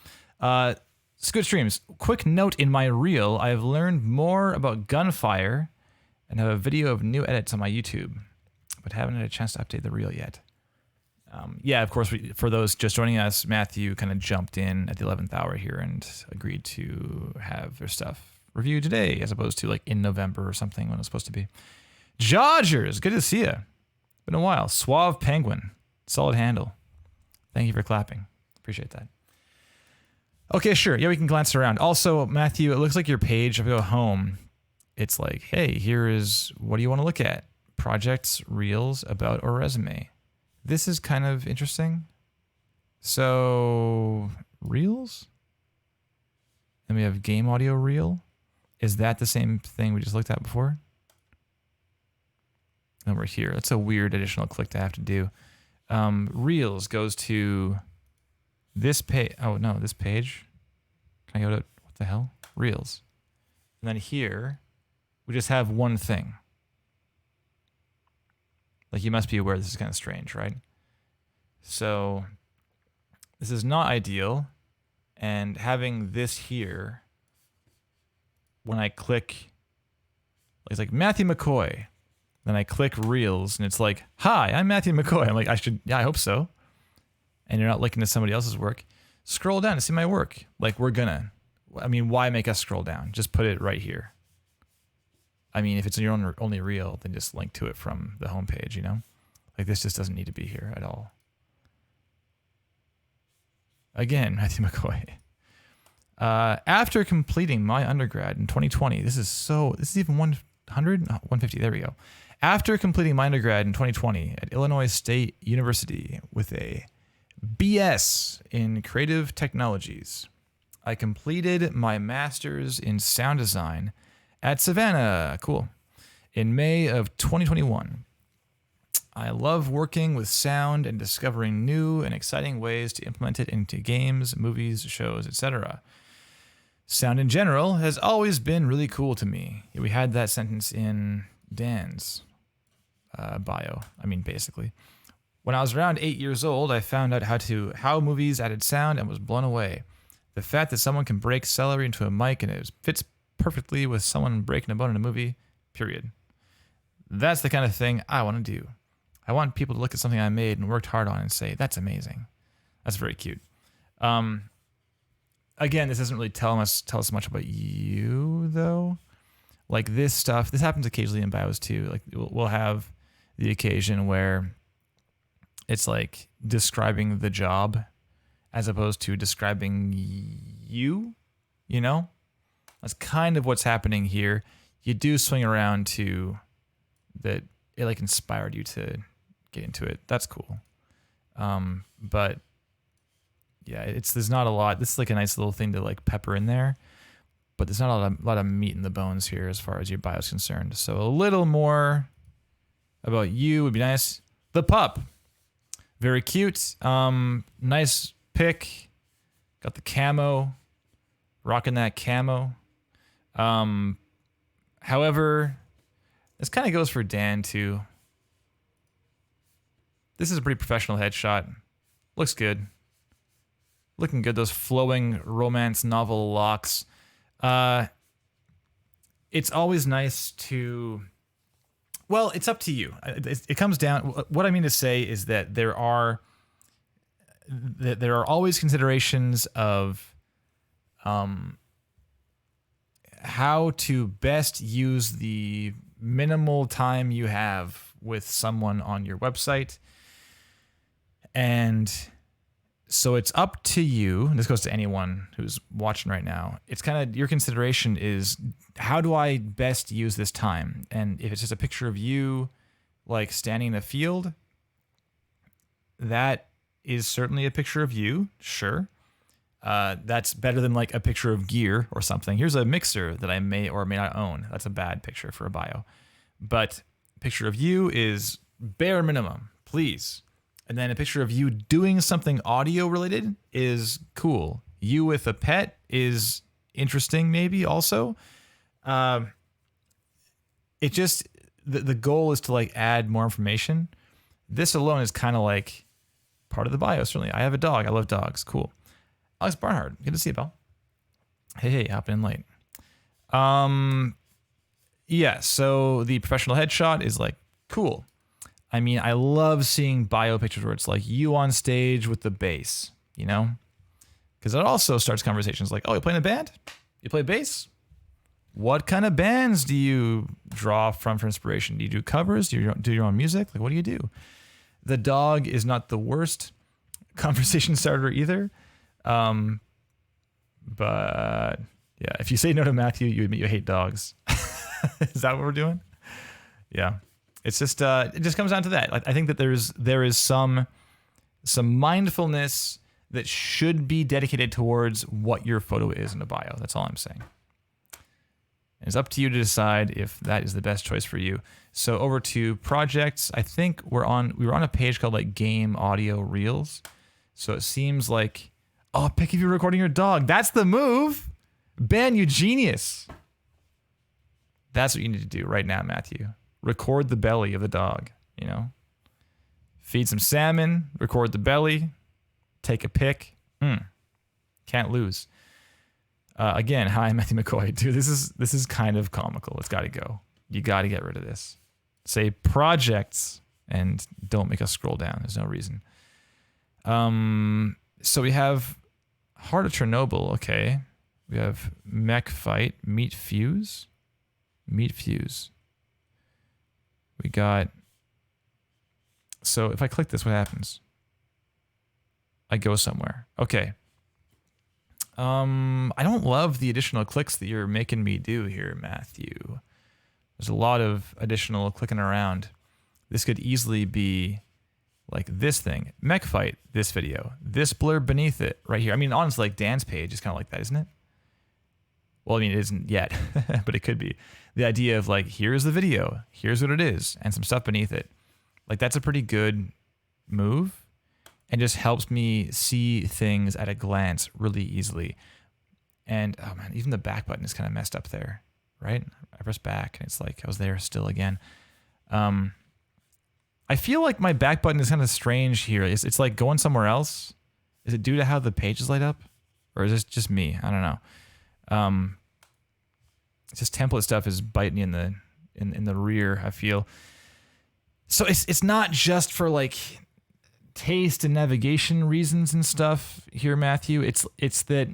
Scuit Streams, quick note in my reel, I have learned more about gunfire and have a video of new edits on my YouTube, but haven't had a chance to update the reel yet. Yeah, of course, for those just joining us, Matthew kind of jumped in at the 11th hour here and agreed to have their stuff reviewed today, as opposed to like in November or something when it was supposed to be. Jodgers, good to see you. Been a while. Suave Penguin, solid handle. Thank you for clapping. Appreciate that. Okay, sure. Yeah, we can glance around. Also, Matthew, it looks like your page, if I go home, it's like, hey, here is, what do you want to look at? Projects, reels, about, or resume. This is kind of interesting. So, reels? And we have game audio reel. Is that the same thing we just looked at before? And we're here. That's a weird additional click to have to do. Reels goes to this page. Oh, no, this page. Can I go to, what the hell? Reels. And then here, we just have one thing. Like, you must be aware this is kind of strange, right? So, this is not ideal. And having this here, when I click, it's like Matthew McCoy. Then I click Reels, and it's like, hi, I'm Matthew McCoy. I'm like, I hope so. And you're not looking at somebody else's work. Scroll down to see my work. Like, why make us scroll down? Just put it right here. I mean, if it's your only reel, then just link to it from the homepage, you know? Like, this just doesn't need to be here at all. Again, Matthew McCoy. After completing my undergrad in 2020, this is even 100? No, 150, there we go. After completing my undergrad in 2020 at Illinois State University with a BS in creative technologies, I completed my master's in sound design at Savannah, cool, in May of 2021. I love working with sound and discovering new and exciting ways to implement it into games, movies, shows, etc. Sound in general has always been really cool to me. We had that sentence in Dan's bio. I mean, basically. When I was around 8 years old, I found out how movies added sound and was blown away. The fact that someone can break celery into a mic and it fits perfectly with someone breaking a bone in a movie, period. That's the kind of thing I want to do. I want people to look at something I made and worked hard on and say, that's amazing. That's very cute. Again, this doesn't really tell us much about you, though. Like this stuff, this happens occasionally in bios too. Like we'll have the occasion where it's like describing the job as opposed to describing you, you know? That's kind of what's happening here. You do swing around to that it like inspired you to get into it. That's cool. But yeah, there's not a lot. This is like a nice little thing to like pepper in there, but there's not a lot of meat in the bones here as far as your bio is concerned. So a little more about you would be nice. The pup, very cute. Nice pick. Got the camo, rocking that camo. However, this kind of goes for Dan too. This is a pretty professional headshot. Looks good. Looking good. Those flowing romance novel locks. It's always nice to... Well, it's up to you. It comes down... What I mean to say is that there are always considerations of how to best use the minimal time you have with someone on your website. And so it's up to you, and this goes to anyone who's watching right now. It's kind of your consideration is, how do I best use this time? And if it's just a picture of you like standing in a field, that is certainly a picture of you, sure. That's better than like a picture of gear or something. Here's a mixer that I may or may not own. That's a bad picture for a bio. But a picture of you is bare minimum, please. And then a picture of you doing something audio related is cool. You with a pet is interesting, maybe also. It just, the goal is to like add more information. This alone is kind of like part of the bio, certainly. I have a dog. I love dogs. Cool. Alex Barnhart. Good to see you, pal. Hey, hopping in late. Yeah, so the professional headshot is like, cool. I mean, I love seeing bio pictures where it's like you on stage with the bass, you know? Because it also starts conversations like, oh, you playing a band? You play bass? What kind of bands do you draw from for inspiration? Do you do covers? Do you do your own music? Like, what do you do? The dog is not the worst conversation starter either. But yeah, if you say no to Matthew, you admit you hate dogs. Is that what we're doing? Yeah. It's just it just comes down to that. I think that there is some mindfulness that should be dedicated towards what your photo is in a bio. That's all I'm saying. And it's up to you to decide if that is the best choice for you. So over to projects. I think we were on a page called like Game Audio Reels. So it seems like, oh, pick if you're recording your dog. That's the move. Ben, you genius. That's what you need to do right now, Matthew. Record the belly of the dog, you know? Feed some salmon, record the belly, take a pic. Can't lose. Again, hi, Matthew McCoy. Dude, this is kind of comical. It's got to go. You got to get rid of this. Say projects and don't make us scroll down. There's no reason. So we have Heart of Chernobyl. Okay. We have Mech Fight, Meet Fuse. We got, so if I click this, what happens? I go somewhere. Okay. I don't love the additional clicks that you're making me do here, Matthew. There's a lot of additional clicking around. This could easily be like this thing. Mech fight, this video. This blurb beneath it, right here. I mean, honestly, like Dan's page is kind of like that, isn't it? Well, I mean, it isn't yet, but it could be. The idea of like, here's the video, here's what it is, and some stuff beneath it. Like, that's a pretty good move, and just helps me see things at a glance really easily. And, oh man, even the back button is kind of messed up there, right? I press back, and it's like I was there still again. I feel like my back button is kind of strange here. It's like going somewhere else. Is it due to how the pages light up? Or is this just me? I don't know. It's just template stuff is biting me in the rear, I feel. So it's not just for like taste and navigation reasons and stuff here, Matthew. It's that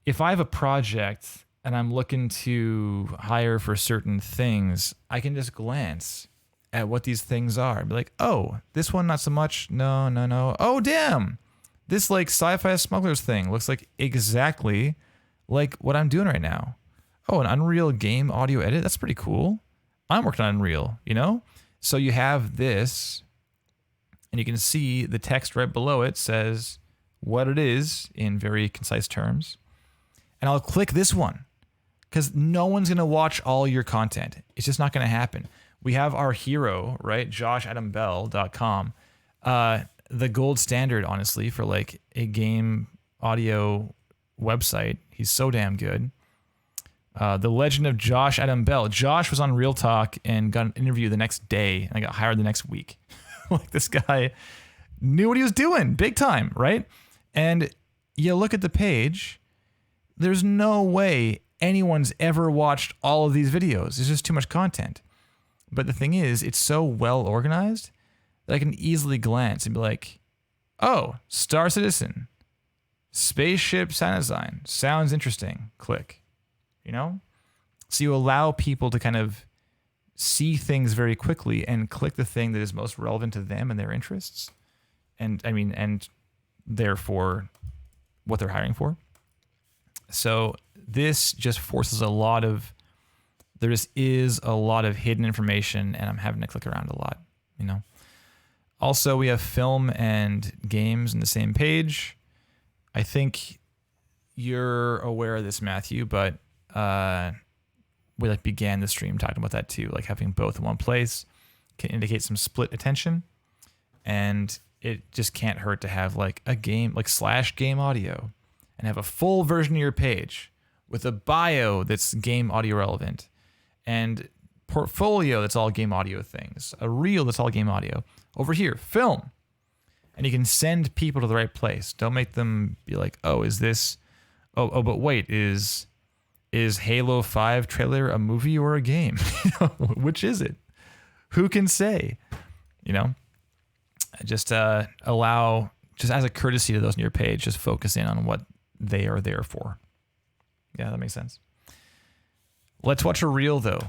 if I have a project and I'm looking to hire for certain things, I can just glance at what these things are and be like, oh, this one not so much. No. Oh, damn. This like sci-fi smugglers thing looks like exactly like what I'm doing right now. Oh, an Unreal game audio edit. That's pretty cool. I'm working on Unreal, you know? So you have this, and you can see the text right below it says what it is in very concise terms. And I'll click this one because no one's going to watch all your content. It's just not going to happen. We have our hero, right? joshadambell.com. The gold standard, honestly, for like a game audio website. He's so damn good. The legend of Josh Adam Bell. Josh was on Real Talk and got an interview the next day, and I got hired the next week. Like, this guy knew what he was doing, big time, right? And you look at the page, there's no way anyone's ever watched all of these videos. There's just too much content. But the thing is, it's so well organized that I can easily glance and be like, oh, Star Citizen, spaceship sound design, sounds interesting, click, you know? So you allow people to kind of see things very quickly and click the thing that is most relevant to them and their interests. And I mean, and therefore what they're hiring for. So this just forces there just is a lot of hidden information, and I'm having to click around a lot, you know? Also, we have film and games in the same page. I think you're aware of this, Matthew, but we like began the stream talking about that too, like having both in one place can indicate some split attention, and it just can't hurt to have like a game, like /game audio, and have a full version of your page with a bio that's game audio relevant, and portfolio that's all game audio things, a reel that's all game audio. Over here, film. And you can send people to the right place. Don't make them be like, oh, is this, oh, but wait, is Halo 5 trailer a movie or a game? Which is it? Who can say? You know, just allow, just as a courtesy to those on your page, just focus in on what they are there for. Yeah, that makes sense. Let's watch a reel though.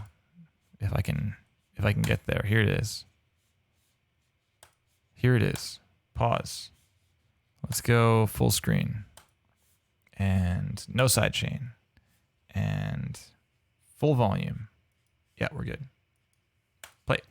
If I can get there. Here it is. Here it is. Pause. Let's go full screen. And no sidechain. And full volume. Yeah, we're good. Play it.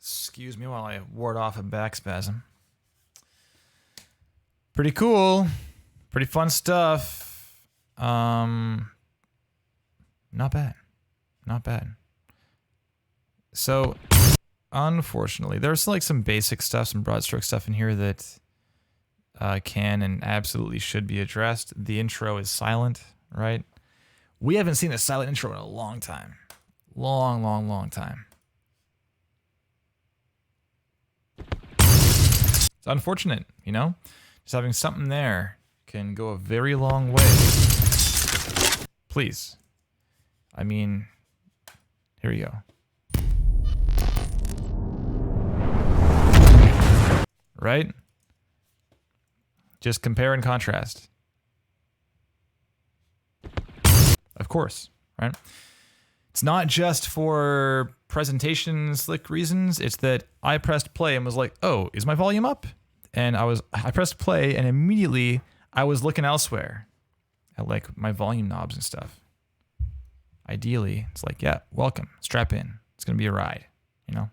Excuse me while I ward off a back spasm. Pretty cool. Pretty fun stuff. Not bad. Not bad. So, unfortunately, there's like some basic stuff, some broad stroke stuff in here that can and absolutely should be addressed. The intro is silent, right? We haven't seen a silent intro in a long time. Long time. It's unfortunate, you know? Just having something there can go a very long way. Please. I mean, here we go. Right? Just compare and contrast. Of course, right? It's not just for presentation slick reasons. It's that I pressed play and was like, oh, is my volume up? And I pressed play and immediately I was looking elsewhere at like my volume knobs and stuff. Ideally, it's like, yeah, welcome, strap in. It's going to be a ride, you know?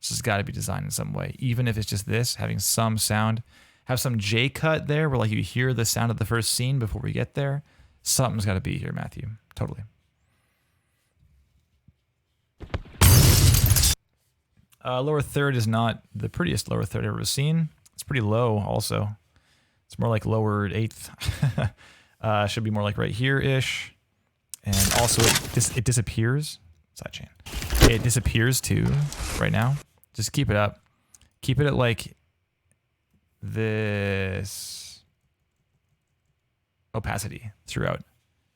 This has got to be designed in some way. Even if it's just this, having some sound, have some J cut there where like you hear the sound of the first scene before we get there. Something's got to be here, Matthew. Totally. Lower third is not the prettiest lower third I've ever seen. It's pretty low also. It's more like lower eighth. Should be more like right here-ish. And also it disappears. Sidechain. It disappears too right now. Just keep it up. Keep it at like this opacity throughout.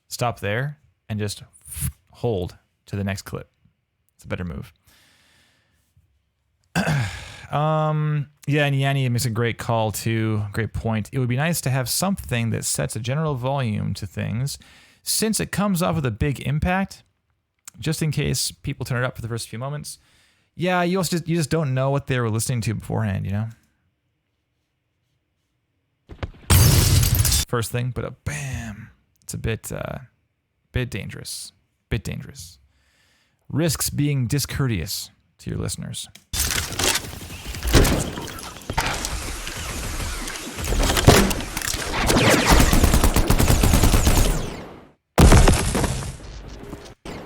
Stop there and just hold to the next clip. It's a better move. Yeah, and Yanni makes a great call too. Great point. It would be nice to have something that sets a general volume to things, since it comes off with a big impact, just in case people turn it up for the first few moments. Yeah, you just don't know what they were listening to beforehand, you know? First thing, but a bam. It's a bit dangerous. Bit dangerous. Risks being discourteous to your listeners.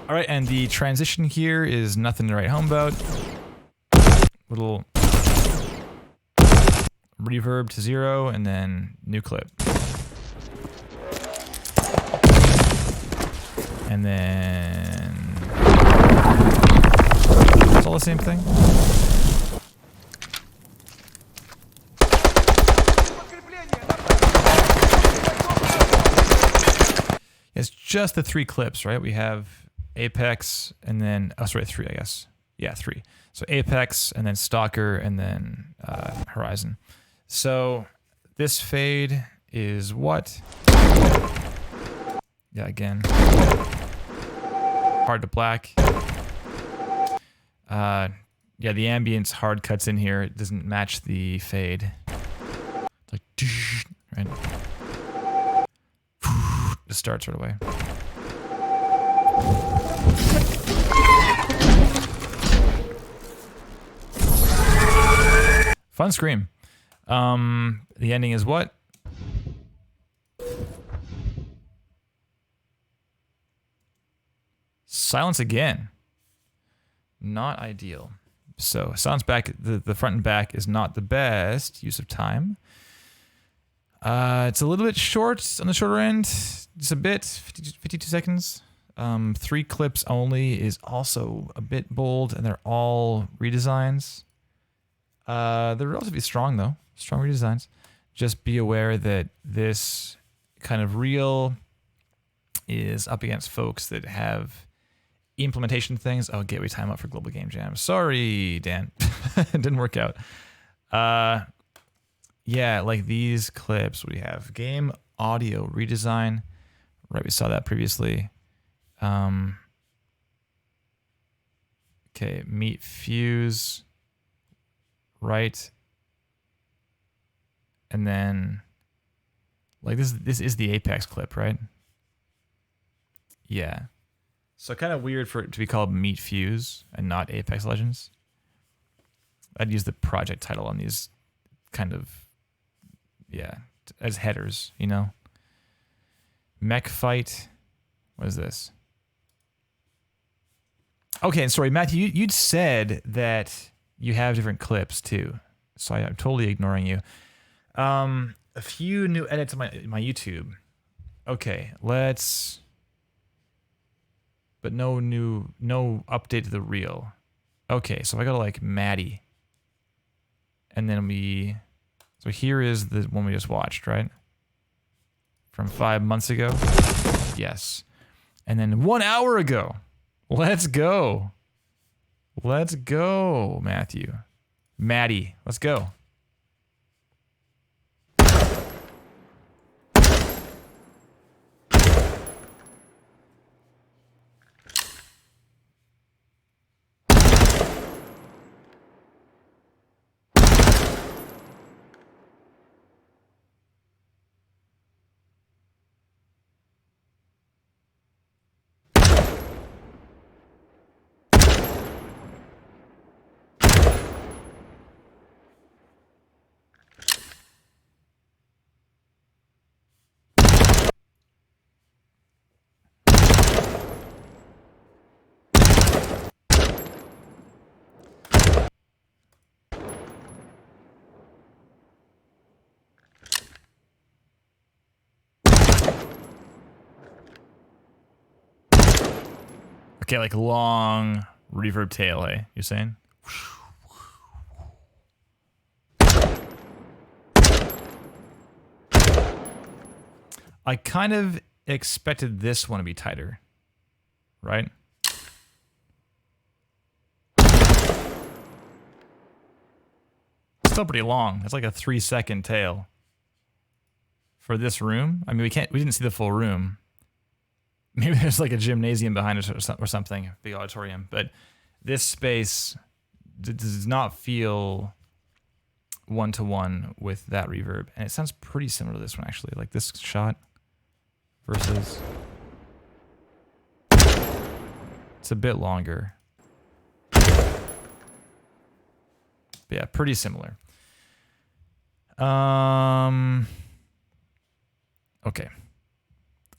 All right, and the transition here is nothing to write home about. Little reverb to 0, and then new clip. And then it's all the same thing. It's just the 3 clips, right? We have Apex, and then, oh, sorry, 3, I guess. Yeah, 3. So Apex, and then Stalker, and then Horizon. So this fade is what? Yeah, again. Hard to black. Yeah, the ambience hard cuts in here. It doesn't match the fade. It's like, right? Just starts right away. Fun scream. The ending is what? Silence again. Not ideal. So silence back, the front and back is not the best use of time. It's a little bit short on the shorter end. Just a bit, 52 seconds. 3 clips only is also a bit bold, and they're all redesigns. They're relatively strong though, strong redesigns. Just be aware that this kind of reel is up against folks that have implementation things. Oh, gateway timeout for Global Game Jam. Sorry, Dan. It didn't work out. Yeah, like these clips we have. Game audio redesign. Right, we saw that previously. Okay, meet fuse. Right. And then like this is the Apex clip, right? Yeah. So kind of weird for it to be called Meet Fuse and not Apex Legends. I'd use the project title on these kind of, yeah, as headers, you know? Mech fight. What is this? Okay, and sorry, Matthew, you'd said that you have different clips too. So I'm totally ignoring you. A few new edits on my YouTube. Okay, let's... But no update to the reel. Okay, so I go to like Maddie. And then so here is the one we just watched, right? From 5 months ago. Yes. And then 1 hour ago. Let's go. Let's go, Matthew. Maddie, let's go. Okay, like long reverb tail, hey? You're saying? I kind of expected this one to be tighter, right? Still pretty long. It's like a 3-second tail for this room. I mean, we didn't see the full room. Maybe there's like a gymnasium behind us or something, big auditorium. But this space does not feel one-to-one with that reverb. And it sounds pretty similar to this one, actually. Like this shot versus... It's a bit longer. But yeah, pretty similar. Okay.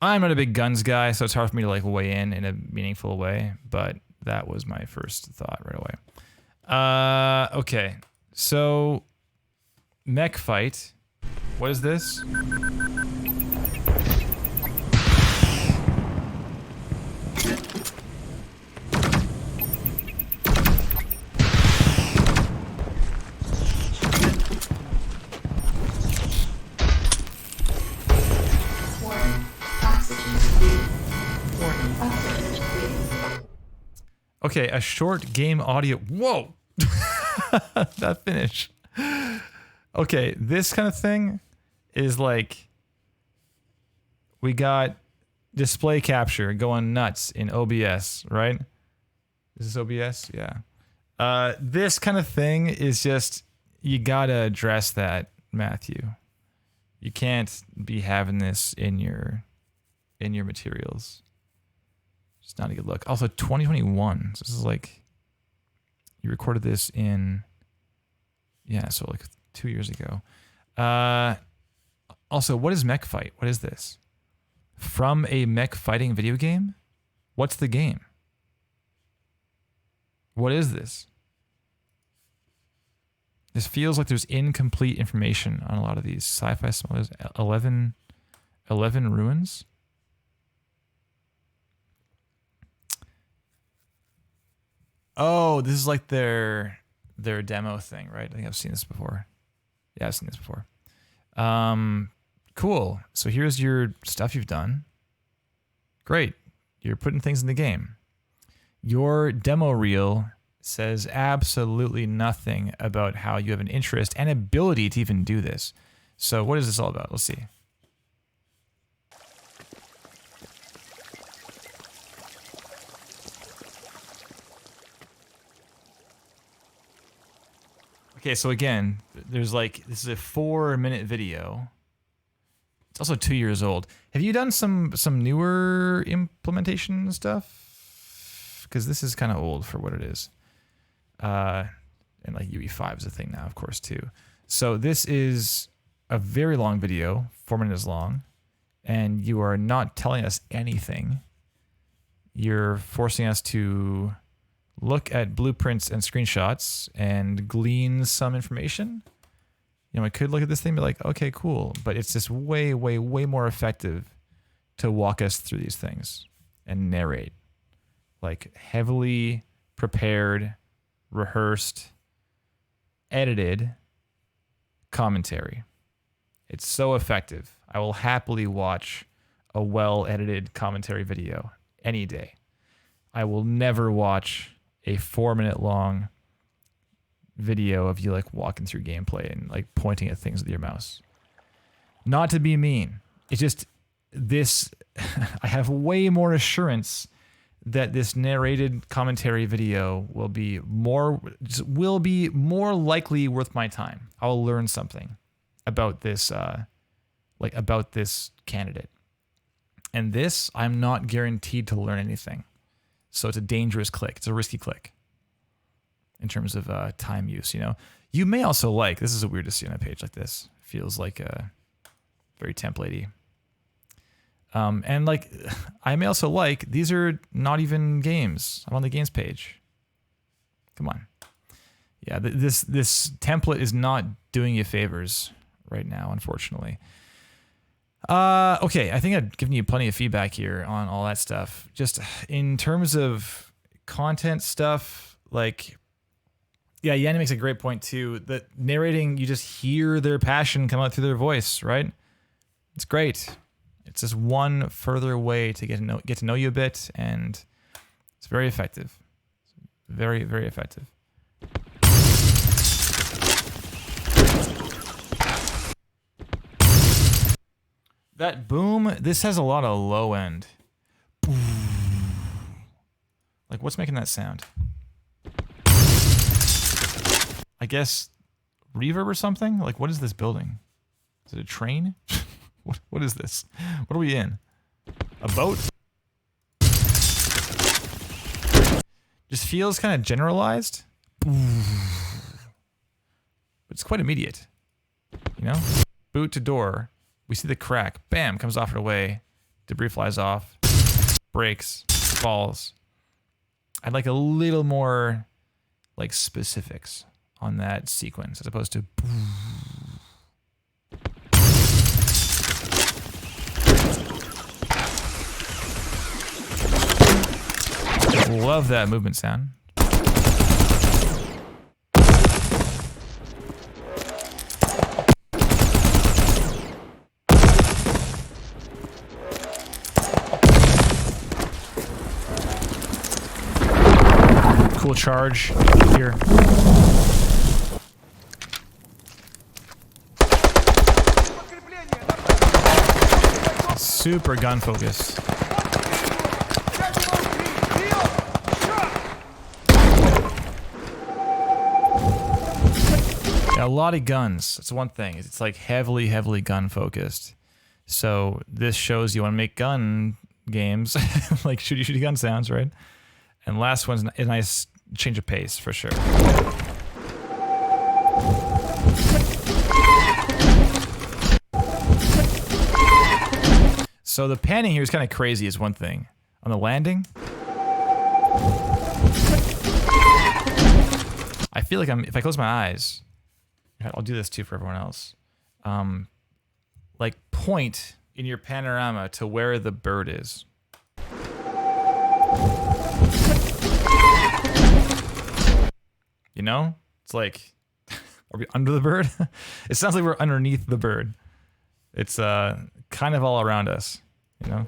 I'm not a big guns guy, so it's hard for me to like weigh in a meaningful way, but that was my first thought right away. Okay, so mech fight. What is this? Okay, a short game audio. Whoa! That finish. Okay, this kind of thing is like we got display capture going nuts in OBS, right? Is this OBS? Yeah. This kind of thing is just, you gotta address that, Matthew. You can't be having this in your materials. It's not a good look. Also, 2021. So this is like, you recorded this in, yeah, so like 2 years ago. Also, what is mech fight? What is this? From a mech fighting video game? What's the game? What is this? This feels like there's incomplete information on a lot of these sci-fi simulations. 11 ruins? Oh, this is like their demo thing, right? I think I've seen this before. Yeah, I've seen this before. Cool. So here's your stuff you've done. Great. You're putting things in the game. Your demo reel says absolutely nothing about how you have an interest and ability to even do this. So what is this all about? Let's see. Okay, so again, there's like, this is a 4-minute video. It's also 2 years old. Have you done some newer implementation stuff? Because this is kind of old for what it is. And like UE5 is a thing now, of course, too. So this is a very long video, 4 minutes long. and you are not telling us anything. You're forcing us to look at blueprints and screenshots and glean some information. You know, I could look at this thing and be like, okay, cool. But it's just way, way, way more effective to walk us through these things and narrate. Like heavily prepared, rehearsed, edited commentary. It's so effective. I will happily watch a well-edited commentary video any day. I will never watch a 4-minute long video of you like walking through gameplay and like pointing at things with your mouse. Not to be mean. It's just this, I have way more assurance that this narrated commentary video will be more likely worth my time. I'll learn something about this, about this candidate. And this, I'm not guaranteed to learn anything. So it's a dangerous click. It's a risky click in terms of time use, you know. You may also like, this is weird to see on a page like this. Feels like very template-y. And like, I may also like, these are not even games. I'm on the games page. Come on. Yeah, this template is not doing you favors right now, unfortunately. Okay, I think I've given you plenty of feedback here on all that stuff. Just in terms of content stuff, like, yeah, Yanni makes a great point too. That narrating, you just hear their passion come out through their voice, right? It's great. It's just one further way to get to know you a bit, and it's very effective. Very, very effective. That boom, this has a lot of low end. Like, what's making that sound? I guess reverb or something? Like, what is this building? Is it a train? What is this? What are we in? A boat? Just feels kind of generalized. But it's quite immediate. You know? Boot to door. We see the crack. Bam! Comes off and away. Debris flies off. Breaks. Falls. I'd like a little more like specifics on that sequence as opposed to. Love that movement sound. Cool charge here. Super gun focus. Yeah, a lot of guns. That's one thing. It's like heavily, heavily gun focused. So this shows you want to make gun games, like shooty gun sounds, right? And last one's a nice change of pace for sure. So the panning here is kind of crazy is one thing. On the landing, I feel like if I close my eyes, I'll do this too for everyone else. Like point in your panorama to where the bird is. You know? It's like, are we under the bird? It sounds like we're underneath the bird. It's kind of all around us, you know?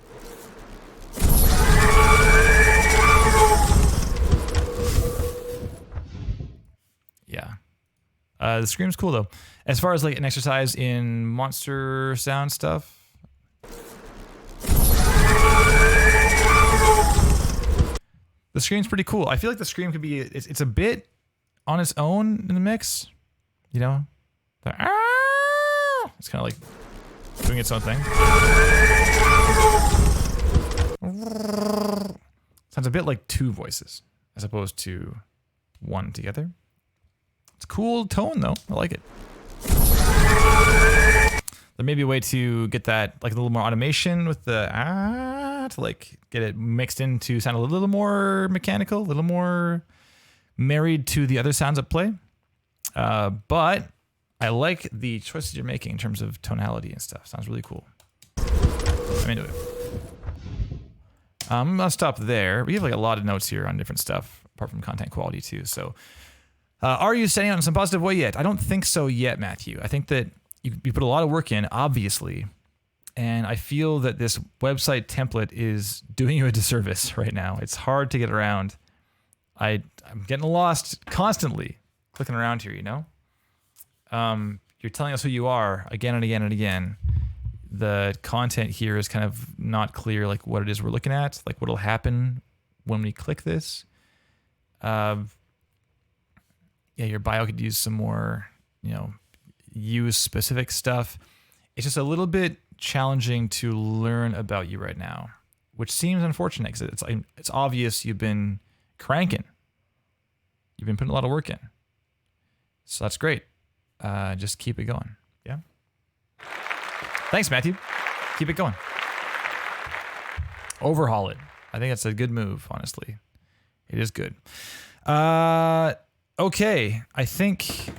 Yeah. The scream's cool though. As far as like an exercise in monster sound stuff, the scream's pretty cool. I feel like the scream could be, it's a bit on its own in the mix, you know? It's kind of like doing its own thing. Sounds a bit like two voices as opposed to one together. It's a cool tone though. I like it. there may be a way to get that like a little more automation with the to like get it mixed in to sound a little more mechanical, a little more married to the other sounds at play. But I like the choices you're making in terms of tonality and stuff. Sounds really cool. I'm into it. I'm gonna stop there. We have like a lot of notes here on different stuff, apart from content quality too. So, are you setting out in some positive way yet? I don't think so yet, Matthew. I think that you put a lot of work in, obviously, and I feel that this website template is doing you a disservice right now. It's hard to get around. I'm getting lost constantly clicking around here. You know, you're telling us who you are again and again and again. The content here is kind of not clear, like what it is we're looking at, like what'll happen when we click this. Yeah, your bio could use some more, use specific stuff. It's just a little bit challenging to learn about you right now, which seems unfortunate because it's obvious you've been cranking. You've been putting a lot of work in. So that's great. Just keep it going. Yeah. Thanks, Matthew. Keep it going. Overhaul it. I think that's a good move, honestly. It is good. Okay. I think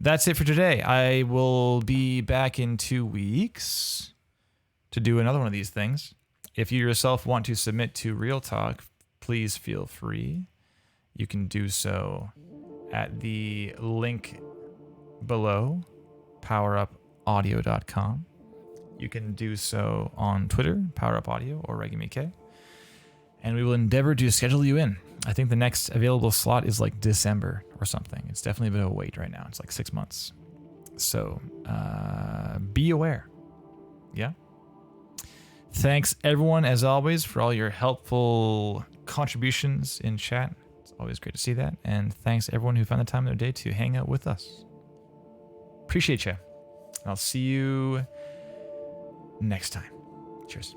that's it for today. I will be back in 2 weeks to do another one of these things. If you yourself want to submit to Real Talk, please feel free. You can do so at the link below, powerupaudio.com. You can do so on Twitter, PowerUpAudio or ReggaeMK. And we will endeavor to schedule you in. I think the next available slot is like December or something. It's definitely a bit of a wait right now. It's like 6 months. So be aware. Yeah. Thanks everyone, as always, for all your helpful contributions in chat. It's always great to see that. And thanks everyone who found the time in their day to hang out with us. Appreciate you. I'll see you next time. Cheers.